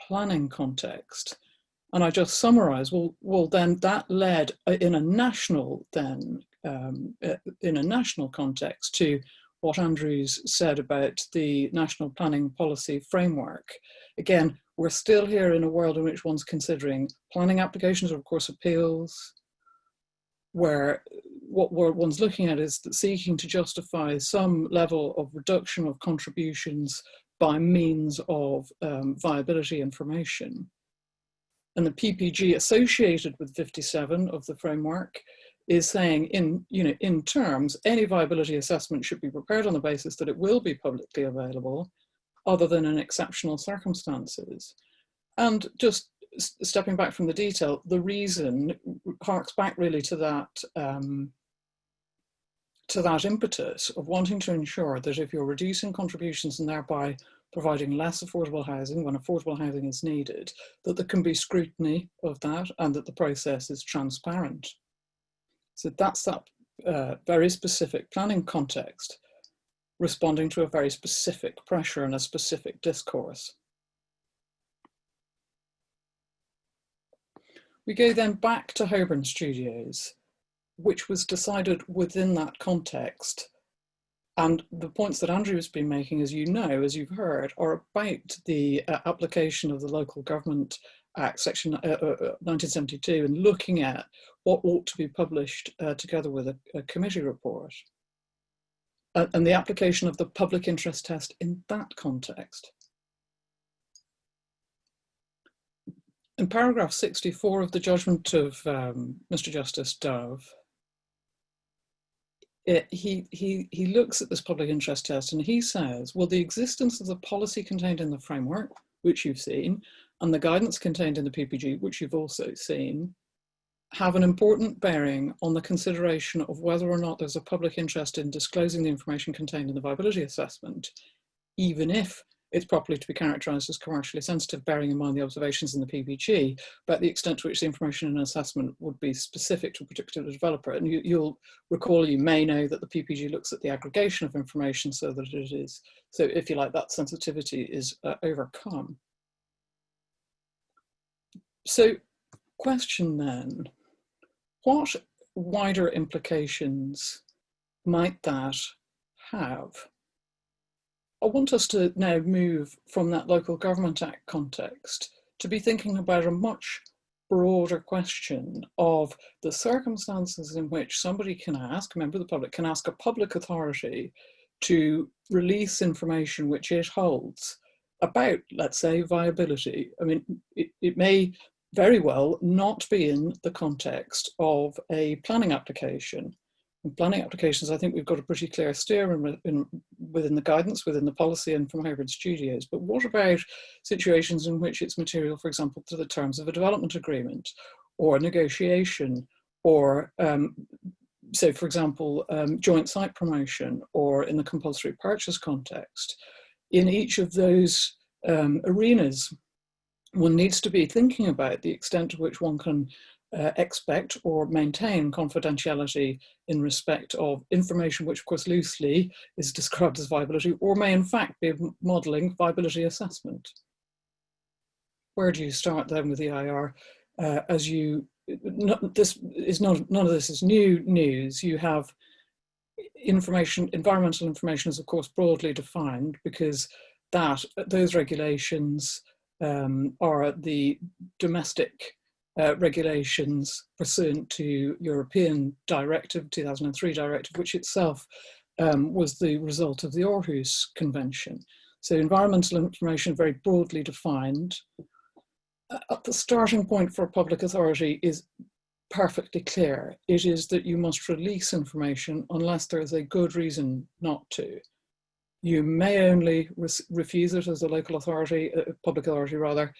planning context. And I just summarize, well then that led in a national context to what Andrew's said about the National Planning Policy Framework. Again, we're still here in a world in which one's considering planning applications or of course appeals, where what one's looking at is seeking to justify some level of reduction of contributions by means of viability information. And the PPG associated with 57 of the framework is saying in terms, any viability assessment should be prepared on the basis that it will be publicly available other than in exceptional circumstances. And just stepping back from the detail, the reason harks back really to that impetus of wanting to ensure that if you're reducing contributions and thereby providing less affordable housing when affordable housing is needed, that there can be scrutiny of that and that the process is transparent. So that's that very specific planning context, responding to a very specific pressure and a specific discourse. We go then back to Holborn Studios, which was decided within that context. And the points that Andrew has been making, as you know, as you've heard, are about the application of the Local Government Act, Section 1972, and looking at what ought to be published together with a committee report. And the application of the public interest test in that context. In paragraph 64 of the judgment of Mr. Justice Dove, he looks at this public interest test and he says, well, the existence of the policy contained in the framework, which you've seen, and the guidance contained in the PPG, which you've also seen, have an important bearing on the consideration of whether or not there's a public interest in disclosing the information contained in the viability assessment, even if it's properly to be characterised as commercially sensitive, bearing in mind the observations in the PPG, but the extent to which the information in an assessment would be specific to a particular developer. And you'll recall, you may know that the PPG looks at the aggregation of information so that it is, so if you like, that sensitivity is overcome. So, question then, what wider implications might that have? I want us to now move from that Local Government Act context to be thinking about a much broader question of the circumstances in which somebody can ask, a member of the public can ask a public authority to release information which it holds about, let's say, viability. I mean, it may very well not be in the context of a planning application. In planning applications, I think we've got a pretty clear steer within the guidance, within the policy and from Holborn Studios. But what about situations in which it's material, for example, to the terms of a development agreement or a negotiation, or so for example, joint site promotion, or in the compulsory purchase context? In each of those arenas, one needs to be thinking about the extent to which one can expect or maintain confidentiality in respect of information which, of course, loosely is described as viability, or may in fact be modelling viability assessment. Where do you start then with EIR? None of this is new news. You have information, environmental information is of course broadly defined, because those regulations are the domestic regulations pursuant to European Directive, 2003 Directive, which itself was the result of the Aarhus Convention. So environmental information very broadly defined. The starting point for a public authority is perfectly clear. It is that you must release information unless there is a good reason not to. You may only refuse it as a local authority, a public authority rather,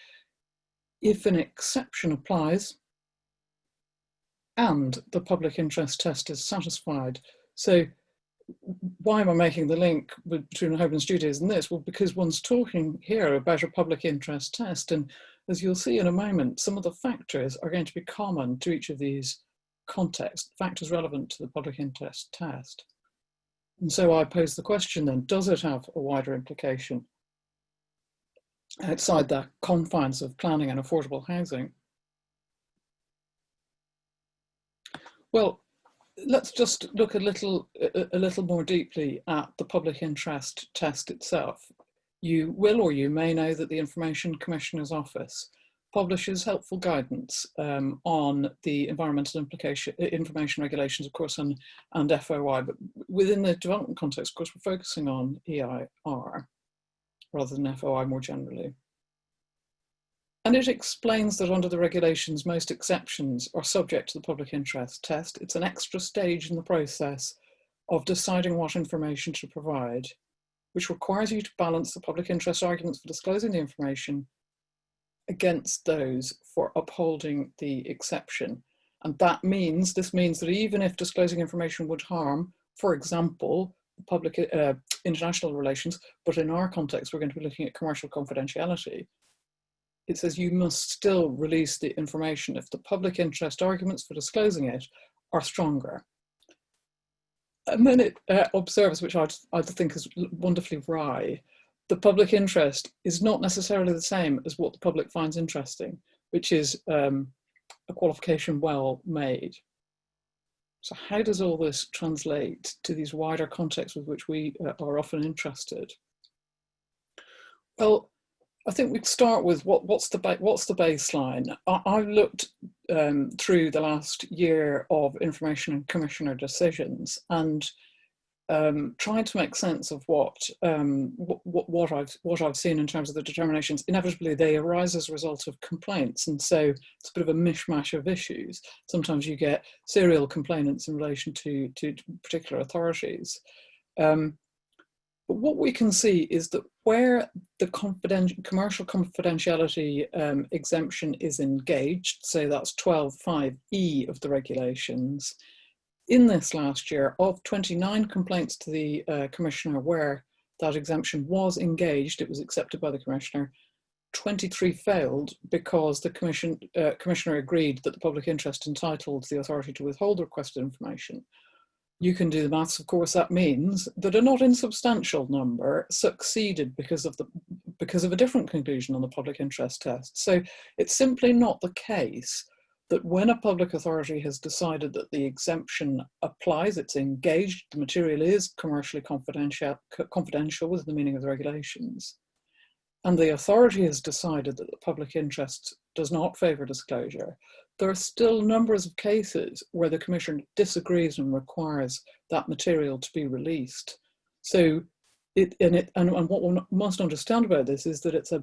if an exception applies and the public interest test is satisfied. So why am I making the link between Holborn Studios and this? Well, because one's talking here about a public interest test, and as you'll see in a moment, some of the factors are going to be common to each of these contexts, factors relevant to the public interest test. And so I pose the question then, does it have a wider implication outside the confines of planning and affordable housing? Well, let's just look a little more deeply at the public interest test itself. You will or you may know that the Information Commissioner's Office publishes helpful guidance on the environmental information regulations, of course, and FOI, but within the development context, of course, we're focusing on EIR rather than FOI more generally. And it explains that under the regulations, most exceptions are subject to the public interest test. It's an extra stage in the process of deciding what information to provide, which requires you to balance the public interest arguments for disclosing the information against those for upholding the exception. And this means that even if disclosing information would harm, for example, public international relations, but in our context, we're going to be looking at commercial confidentiality, it says you must still release the information if the public interest arguments for disclosing it are stronger. And then it observes, which I think is wonderfully wry, the public interest is not necessarily the same as what the public finds interesting, which is a qualification well made. So how does all this translate to these wider contexts with which we are often interested? Well, I think we'd start with what's the baseline. I've looked through the last year of Information and Commissioner decisions and tried to make sense of what I've seen in terms of the determinations. Inevitably, they arise as a result of complaints, and so it's a bit of a mishmash of issues. Sometimes you get serial complainants in relation to particular authorities. But what we can see is that where the commercial confidentiality exemption is engaged, so that's 12.5e of the regulations, in this last year, of 29 complaints to the Commissioner where that exemption was engaged, it was accepted by the Commissioner, 23 failed because the Commissioner agreed that the public interest entitled the authority to withhold the requested information. You can do the maths, of course. That means that a not insubstantial number succeeded because of a different conclusion on the public interest test. So it's simply not the case that when a public authority has decided that the exemption applies, it's engaged, the material is commercially confidential within the meaning of the regulations, and the authority has decided that the public interest does not favour disclosure, there are still numbers of cases where the Commissioner disagrees and requires that material to be released. So, what one must understand about this is that it's a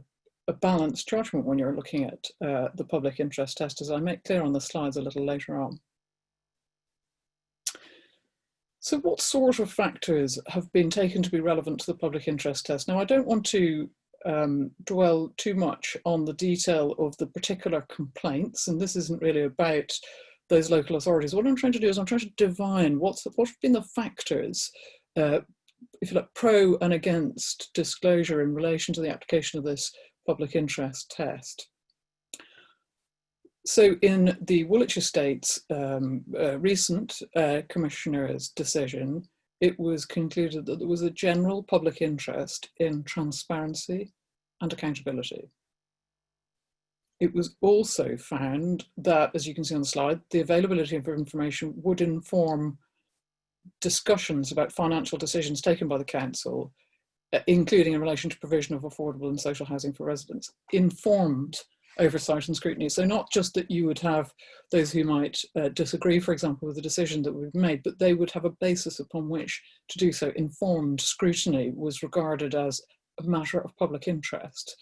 balanced judgment when you're looking at the public interest test, as I make clear on the slides a little later on. So what sort of factors have been taken to be relevant to the public interest test? Now, I don't want to dwell too much on the detail of the particular complaints, and this isn't really about those local authorities. What I'm trying to do is I'm trying to divine what have been the factors, if you like, pro and against disclosure in relation to the application of this public interest test. So in the Woolwich Estates recent Commissioner's decision, it was concluded that there was a general public interest in transparency and accountability. It was also found that, as you can see on the slide, the availability of information would inform discussions about financial decisions taken by the council, including in relation to provision of affordable and social housing for residents, informed oversight and scrutiny. So not just that you would have those who might disagree, for example, with the decision that we've made, but they would have a basis upon which to do so. Informed scrutiny was regarded as a matter of public interest.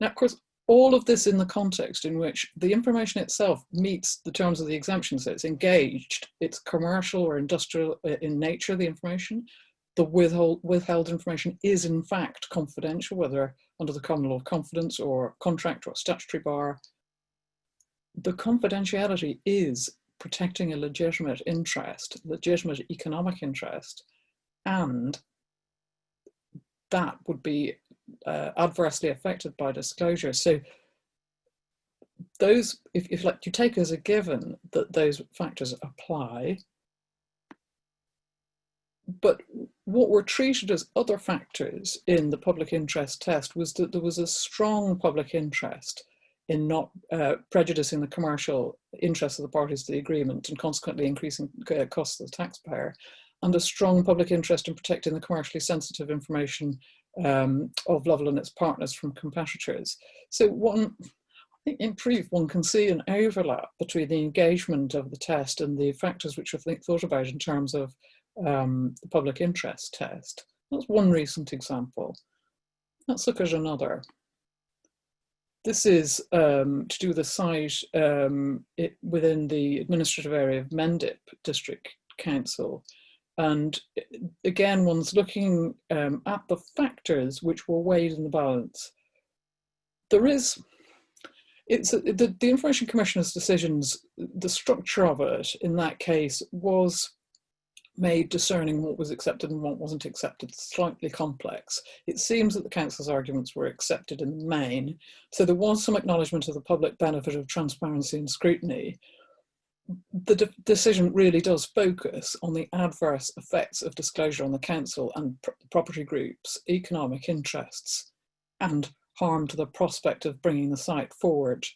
Now, of course, all of this in the context in which the information itself meets the terms of the exemption, so it's engaged, it's commercial or industrial in nature, the information. The withheld information is in fact confidential, whether under the common law of confidence or contract or statutory bar. The confidentiality is protecting a legitimate interest, legitimate economic interest, and that would be adversely affected by disclosure. So those, if like you take as a given that those factors apply, but what were treated as other factors in the public interest test was that there was a strong public interest in not prejudicing the commercial interests of the parties to the agreement and consequently increasing costs to the taxpayer, and a strong public interest in protecting the commercially sensitive information of Lovell and its partners from competitors. So one, I think in brief, one can see an overlap between the engagement of the test and the factors which are thought about in terms of the public interest test. That's one recent example. Let's look at another. This is to do with a site within the administrative area of Mendip District Council. And again, one's looking at the factors which were weighed in the balance. There is, the Information Commissioner's decisions, the structure of it in that case was made discerning what was accepted and what wasn't accepted, slightly complex. It seems that the council's arguments were accepted in the main, so there was some acknowledgement of the public benefit of transparency and scrutiny. The decision really does focus on the adverse effects of disclosure on the council and property groups, economic interests, and harm to the prospect of bringing the site forward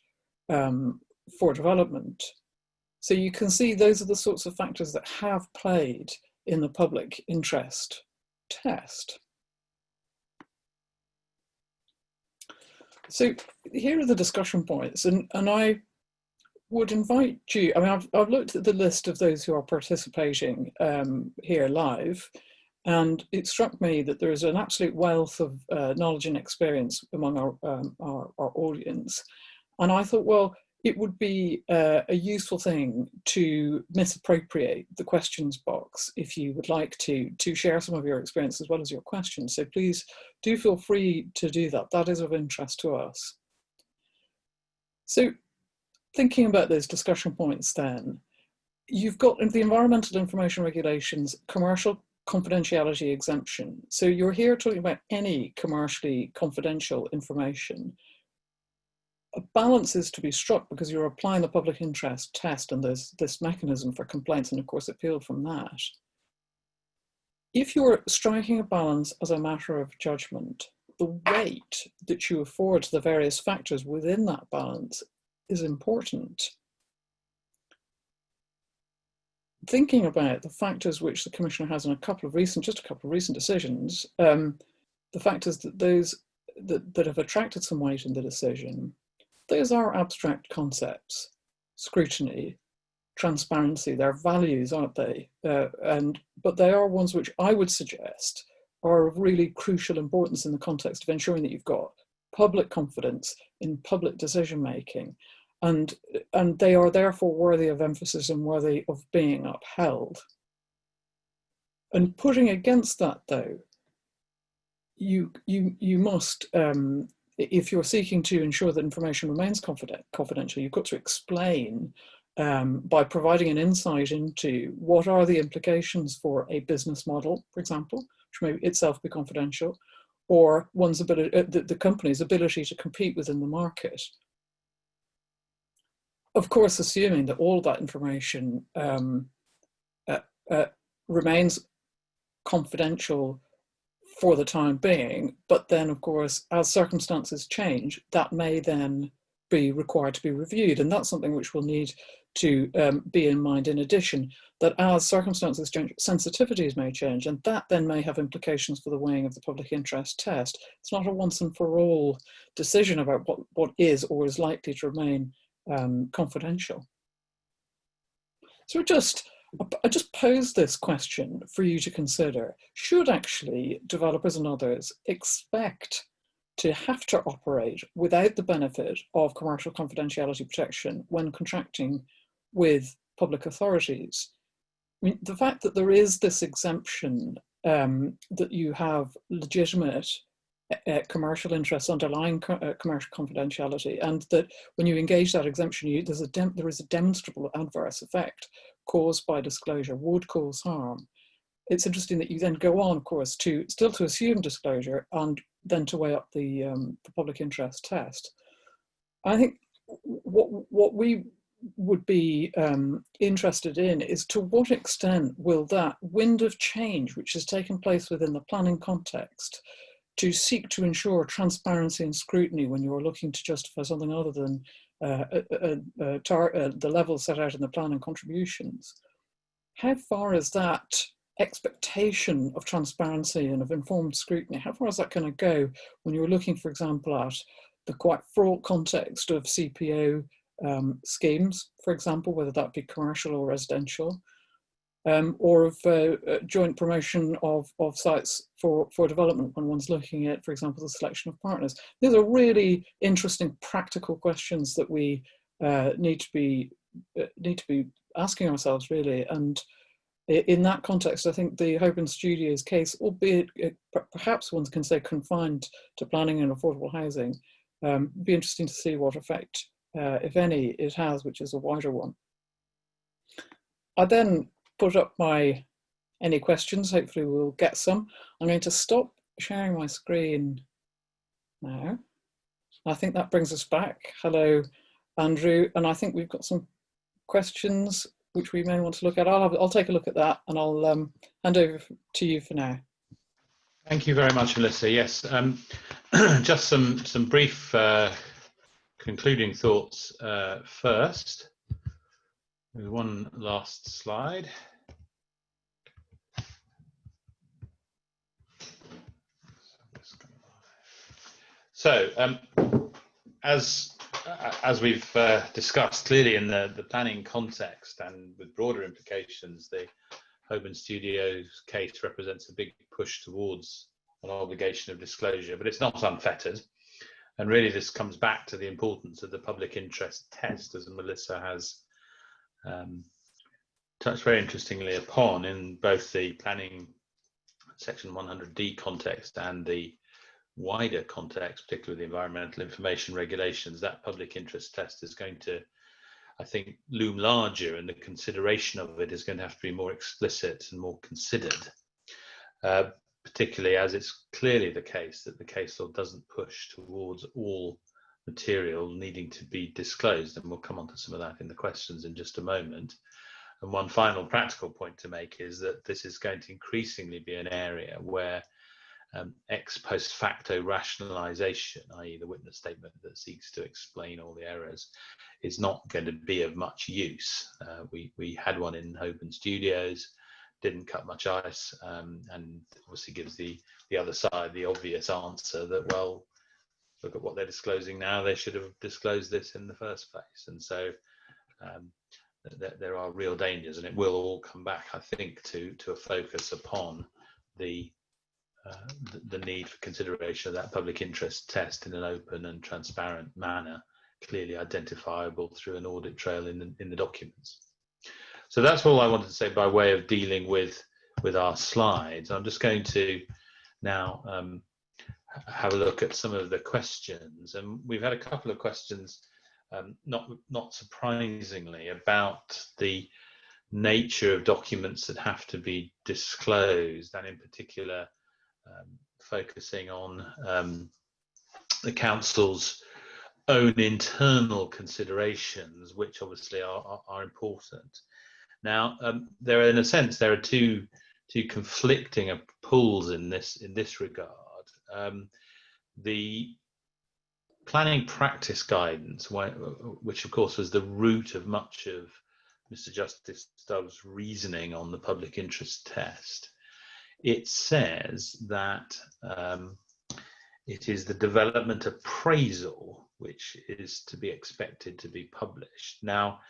for development. So you can see those are the sorts of factors that have played in the public interest test. So here are the discussion points, and I would invite you, I mean, I've looked at the list of those who are participating here live, and it struck me that there is an absolute wealth of knowledge and experience among our audience. And I thought, well, it would be a useful thing to misappropriate the questions box if you would like to share some of your experience as well as your questions. So please do feel free to do that. That is of interest to us. So thinking about those discussion points then, you've got the Environmental Information Regulations commercial confidentiality exemption. So you're here talking about any commercially confidential information. A balance is to be struck because you're applying the public interest test and there's this mechanism for complaints and of course appeal from that. If you're striking a balance as a matter of judgment, the weight that you afford to the various factors within that balance is important. Thinking about the factors which the Commissioner has in just a couple of recent decisions, the factors that have attracted some weight in the decision, those are abstract concepts: scrutiny, transparency. They're values, aren't they? But they are ones which I would suggest are of really crucial importance in the context of ensuring that you've got public confidence in public decision making, and they are therefore worthy of emphasis and worthy of being upheld. And putting against that, though, you must. If you're seeking to ensure that information remains confidential, you've got to explain by providing an insight into what are the implications for a business model, for example, which may itself be confidential, or one's ability, the company's ability to compete within the market. of course, assuming that all that information remains confidential for the time being, but then, of course, as circumstances change, that may then be required to be reviewed. And that's something which we'll need to be in mind in addition, that as circumstances change, sensitivities may change, and that then may have implications for the weighing of the public interest test. It's not a once and for all decision about what is or is likely to remain confidential. So I just pose this question for you to consider. Should actually developers and others expect to have to operate without the benefit of commercial confidentiality protection when contracting with public authorities? I mean, the fact that there is this exemption, that you have legitimate commercial interests underlying commercial confidentiality, and that when you engage that exemption, there is a demonstrable adverse effect caused by disclosure would cause harm. It's interesting that you then go on, of course, to assume disclosure and then to weigh up the public interest test. I think what we would be interested in is to what extent will that wind of change which has taken place within the planning context to seek to ensure transparency and scrutiny when you're looking to justify something other than the level set out in the plan and contributions. How far is that expectation of transparency and of informed scrutiny, how far is that going to go when you're looking, for example, at the quite fraught context of CPO schemes, for example, whether that be commercial or residential, or of joint promotion of sites for development when one's looking at, for example, the selection of partners. These are really interesting practical questions that we need to be asking ourselves, really. And in that context, I think the Holborn Studios case, albeit perhaps one can say confined to planning and affordable housing, be interesting to see what effect, if any, it has, which is a wider one. I then put up any questions. Hopefully we'll get some. I'm going to stop sharing my screen now. I think that brings us back. Hello, Andrew. And I think we've got some questions which we may want to look at. I'll take a look at that, and I'll hand over to you for now. Thank you very much, Melissa. Yes, just some brief concluding thoughts first. One last slide. So, as we've discussed, clearly in the planning context and with broader implications, the Holborn Studios case represents a big push towards an obligation of disclosure, but it's not unfettered. And really this comes back to the importance of the public interest test, as Melissa has touched very interestingly upon, in both the planning section 100D context and the wider context, particularly the environmental information regulations. That public interest test is going to, I think, loom larger, and the consideration of it is going to have to be more explicit and more considered, particularly as it's clearly the case that the case law doesn't push towards all material needing to be disclosed, and we'll come on to some of that in the questions in just a moment. And one final practical point to make is that this is going to increasingly be an area where ex post facto rationalization, i.e. the witness statement that seeks to explain all the errors, is not going to be of much use. We had one in Holborn Studios, didn't cut much ice, and obviously gives the other side the obvious answer that, well, look at what they're disclosing now, they should have disclosed this in the first place. And so there are real dangers, and it will all come back, I think, to a focus upon the need for consideration of that public interest test in an open and transparent manner, clearly identifiable through an audit trail in the documents. So that's all I wanted to say by way of dealing with our slides. I'm just going to now have a look at some of the questions, and we've had a couple of questions, not surprisingly, about the nature of documents that have to be disclosed, and in particular focusing on the council's own internal considerations, which obviously are important. Now, there are, in a sense, there are two conflicting pools in this regard. The planning practice guidance, which of course was the root of much of Mr. Justice Dove's reasoning on the public interest test, it says that it is the development appraisal which is to be expected to be published. Now,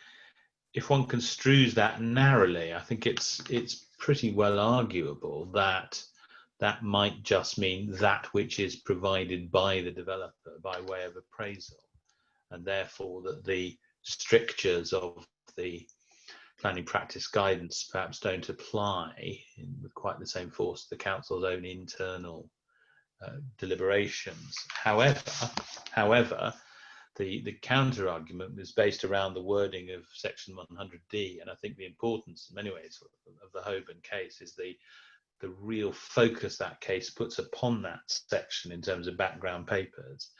if one construes that narrowly, I think it's pretty well arguable that that might just mean that which is provided by the developer by way of appraisal, and therefore that the strictures of the planning practice guidance perhaps don't apply with quite the same force to the council's own internal deliberations. However, the counter argument was based around the wording of section 100D, and I think the importance in many ways of the Holborn case is the real focus that case puts upon that section in terms of background papers,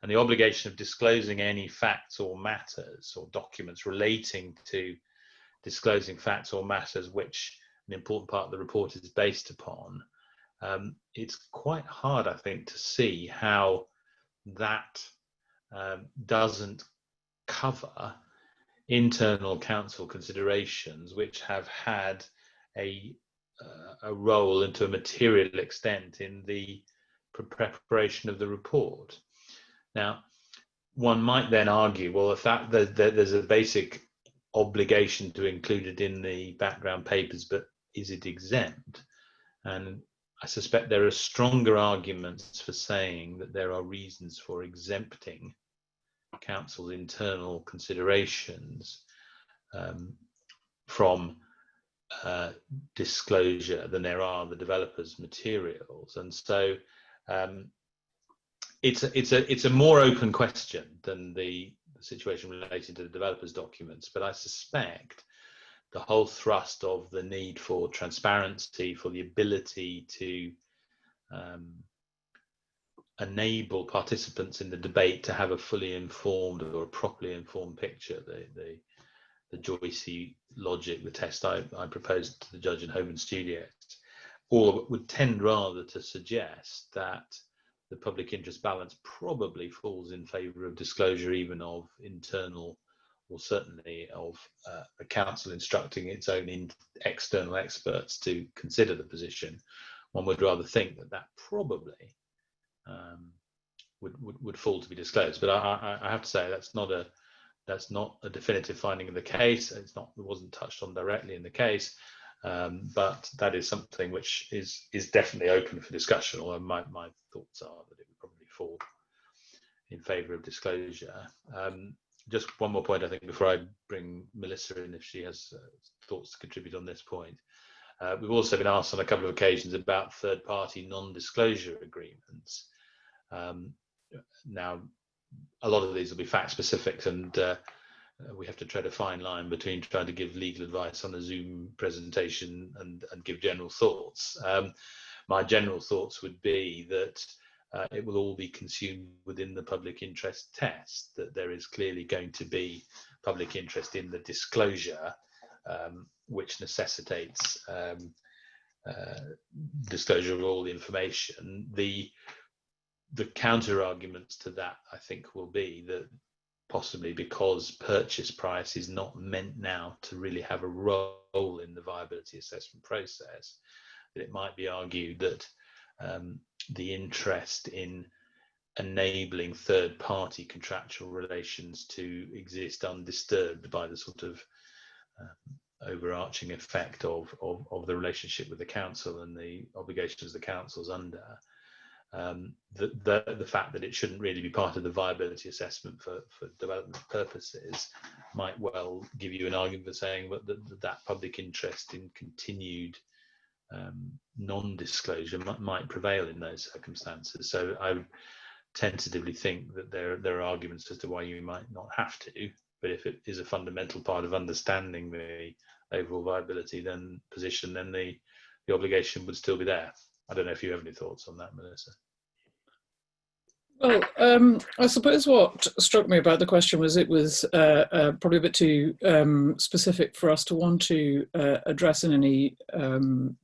and the obligation of disclosing any facts or matters or documents relating to disclosing facts or matters which an important part of the report is based upon. It's quite hard, I think, to see how that doesn't cover internal council considerations which have had a role and to a material extent in the preparation of the report. Now, one might then argue, well, if there's a basic obligation to include it in the background papers, but is it exempt? And I suspect there are stronger arguments for saying that there are reasons for exempting council's internal considerations from disclosure than there are the developer's materials. And so it's a more open question than the situation relating to the developer's documents, but I suspect the whole thrust of the need for transparency, for the ability to enable participants in the debate to have a fully informed or a properly informed picture, the Joycey logic, the test I proposed to the judge in Holborn Studios, all would tend rather to suggest that the public interest balance probably falls in favour of disclosure even of internal, or certainly of a council instructing its own external experts to consider the position. One would rather think that probably would fall to be disclosed. But I have to say that's not a definitive finding of the case. It wasn't touched on directly in the case, but that is something which is definitely open for discussion. Although my thoughts are that it would probably fall in favour of disclosure. Just one more point, I think, before I bring Melissa in, if she has thoughts to contribute on this point. We've also been asked on a couple of occasions about third-party non-disclosure agreements. Now, a lot of these will be fact-specific, and we have to tread a fine line between trying to give legal advice on a Zoom presentation and give general thoughts. My general thoughts would be that it will all be consumed within the public interest test, that there is clearly going to be public interest in the disclosure, which necessitates disclosure of all the information. The counter arguments to that, I think, will be that possibly because purchase price is not meant now to really have a role in the viability assessment process, that it might be argued that the interest in enabling third-party contractual relations to exist undisturbed by the sort of overarching effect of the relationship with the council and the obligations the council's under, the fact that it shouldn't really be part of the viability assessment for development purposes might well give you an argument for saying that public interest in continued non-disclosure might prevail in those circumstances. So I would tentatively think that there are arguments as to why you might not have to, but if it is a fundamental part of understanding the overall viability position, then the obligation would still be there. I don't know if you have any thoughts on that, Melissa. Well, I suppose what struck me about the question was it was probably a bit too specific for us to want to address in any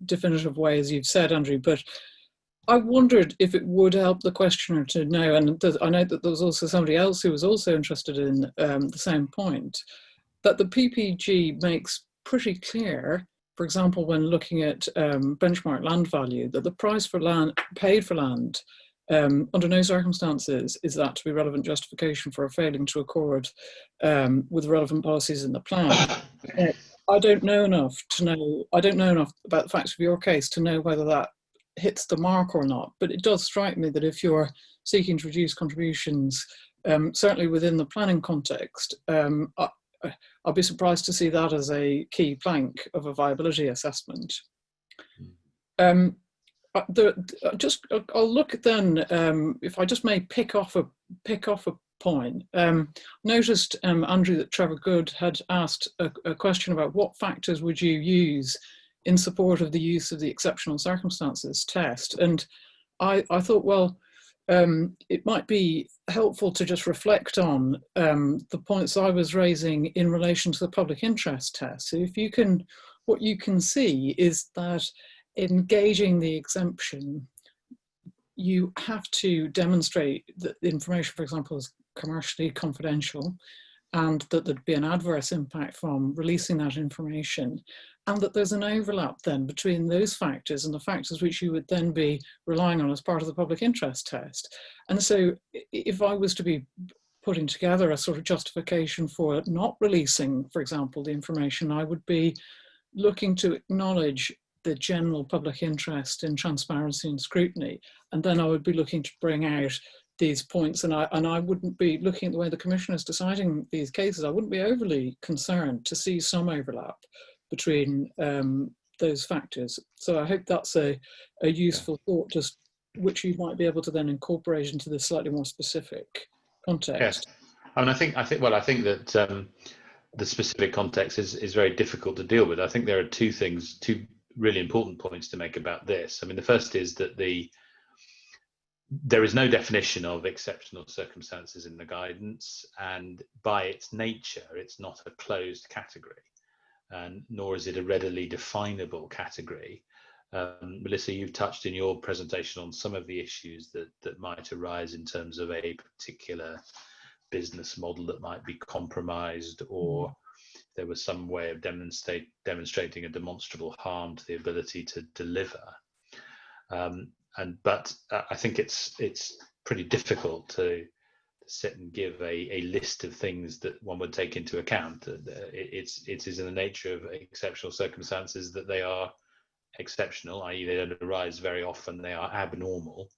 definitive way, as you've said, Andrew. But I wondered if it would help the questioner to know, and I know that there was also somebody else who was also interested in the same point, that the PPG makes pretty clear, for example, when looking at benchmark land value, that the price for land paid for land under no circumstances is that to be relevant justification for failing to accord with relevant policies in the plan. I don't know enough to know. I don't know enough about the facts of your case to know whether that hits the mark or not. But it does strike me that if you're seeking to reduce contributions, certainly within the planning context, I'll be surprised to see that as a key plank of a viability assessment. I'll look then, if I just may pick off a point. Noticed, Andrew, that Trevor Good had asked a question about what factors would you use in support of the use of the exceptional circumstances test. And I thought, well, it might be helpful to just reflect on the points I was raising in relation to the public interest test. So if you can, what you can see is that engaging the exemption, you have to demonstrate that the information, for example, is commercially confidential, and that there'd be an adverse impact from releasing that information, and that there's an overlap then between those factors and the factors which you would then be relying on as part of the public interest test. And so if I was to be putting together a sort of justification for not releasing, for example, the information, I would be looking to acknowledge the general public interest in transparency and scrutiny. And then I would be looking to bring out these points, and I wouldn't be looking at the way the Commissioner is deciding these cases. I wouldn't be overly concerned to see some overlap between those factors. So I hope that's a useful thought, just which you might be able to then incorporate into this slightly more specific context. Yes, I mean, I think that the specific context is very difficult to deal with. I think there are two really important points to make about this. I mean, the first is that there is no definition of exceptional circumstances in the guidance, and by its nature, it's not a closed category, and nor is it a readily definable category. Melissa, you've touched in your presentation on some of the issues that might arise in terms of a particular business model that might be compromised, or there was some way of demonstrating a demonstrable harm to the ability to deliver. But I think it's pretty difficult to sit and give a list of things that one would take into account. It is in the nature of exceptional circumstances that they are exceptional, i.e. they don't arise very often, they are abnormal,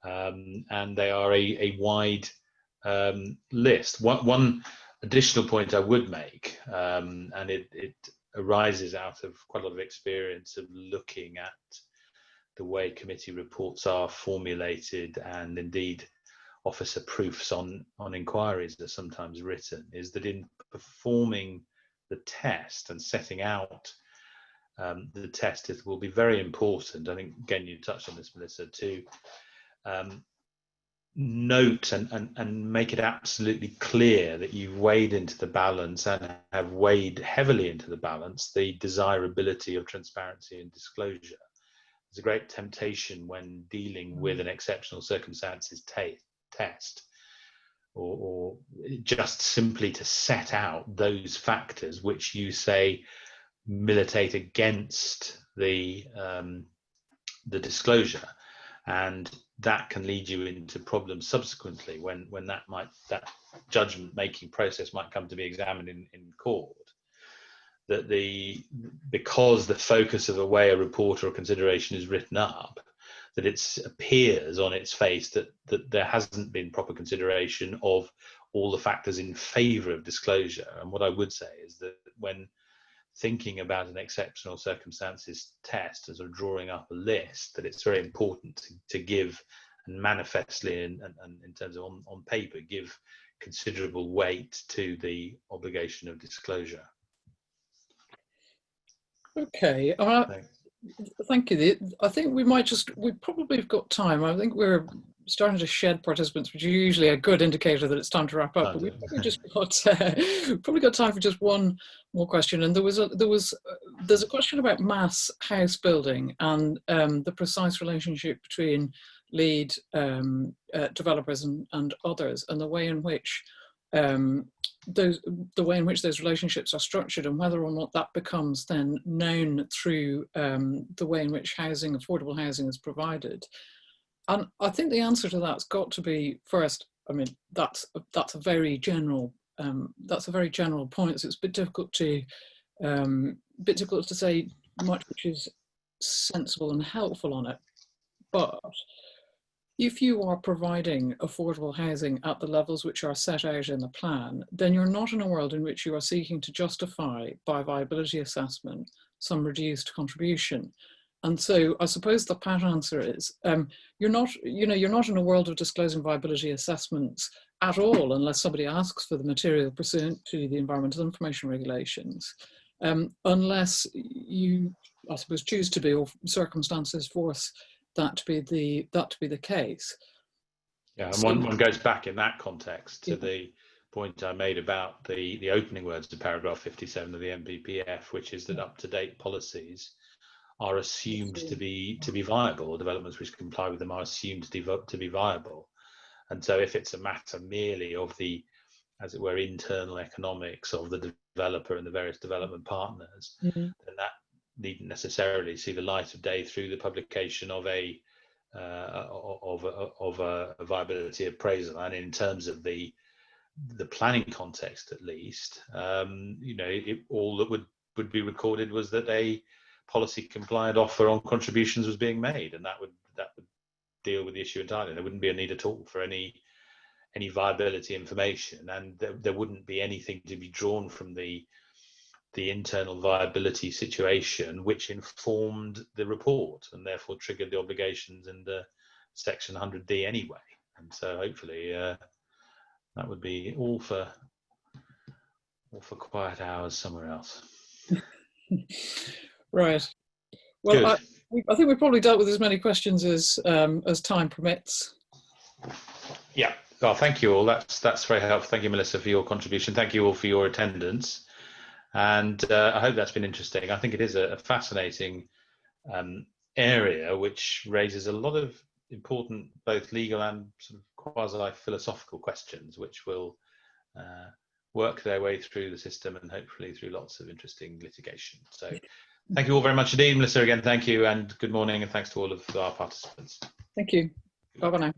and they are a wide list. One additional point I would make, and it arises out of quite a lot of experience of looking at the way committee reports are formulated, and indeed officer proofs on inquiries are sometimes written, is that in performing the test and setting out the test, it will be very important, I think, again, you touched on this, Melissa, to note and make it absolutely clear that you've weighed into the balance, and have weighed heavily into the balance, the desirability of transparency and disclosure. There's a great temptation when dealing with an exceptional circumstances test, or just simply to set out those factors which you say militate against the disclosure, and that can lead you into problems subsequently when that judgment making process might come to be examined in court. That because the focus of the way a report or a consideration is written up, that it appears on its face that there hasn't been proper consideration of all the factors in favour of disclosure. And what I would say is that when thinking about an exceptional circumstances test and sort of drawing up a list, that it's very important to give, and manifestly and in terms of on paper, give considerable weight to the obligation of disclosure. Okay, thank you. I think we probably have got time. I think we're starting to shed participants, which is usually a good indicator that it's time to wrap up. But we've probably just got time for just one more question. And there's a question about mass house building and the precise relationship between lead developers and others, and the way in which those relationships are structured, and whether or not that becomes then known through the way in which affordable housing is provided. And I think the answer to that's got to be, first, I mean, that's a very general point. So it's a bit difficult to say much which is sensible and helpful on it. But if you are providing affordable housing at the levels which are set out in the plan, then you're not in a world in which you are seeking to justify by viability assessment some reduced contribution. And so I suppose the pat answer is you're not in a world of disclosing viability assessments at all unless somebody asks for the material pursuant to the environmental information regulations, unless you, I suppose, choose to be, or circumstances force that to be the case. Yeah, and one goes back in that context to the point I made about the opening words of paragraph 57 of the NPPF, which is that up-to-date policies are assumed to be viable, or developments which comply with them are assumed to be viable. And so if it's a matter merely of the, as it were, internal economics of the developer and the various development partners, then that needn't necessarily see the light of day through the publication of a viability appraisal. And in terms of the planning context, at least, all that would be recorded was that a policy compliant offer on contributions was being made, and that would deal with the issue entirely. There wouldn't be a need at all for any viability information, and there wouldn't be anything to be drawn from the internal viability situation which informed the report and therefore triggered the obligations in the section 100D anyway. And so hopefully that would be all for quiet hours somewhere else. Right. Well, I think we've probably dealt with as many questions as time permits. Yeah. Well, thank you all. That's very helpful. Thank you, Melissa, for your contribution. Thank you all for your attendance. And I hope that's been interesting. I think it is a fascinating area which raises a lot of important both legal and sort of quasi-philosophical questions, which will work their way through the system and hopefully through lots of interesting litigation. So thank you all very much indeed. Melissa, again, thank you, and good morning, and thanks to all of our participants. Thank you. Bye-bye now.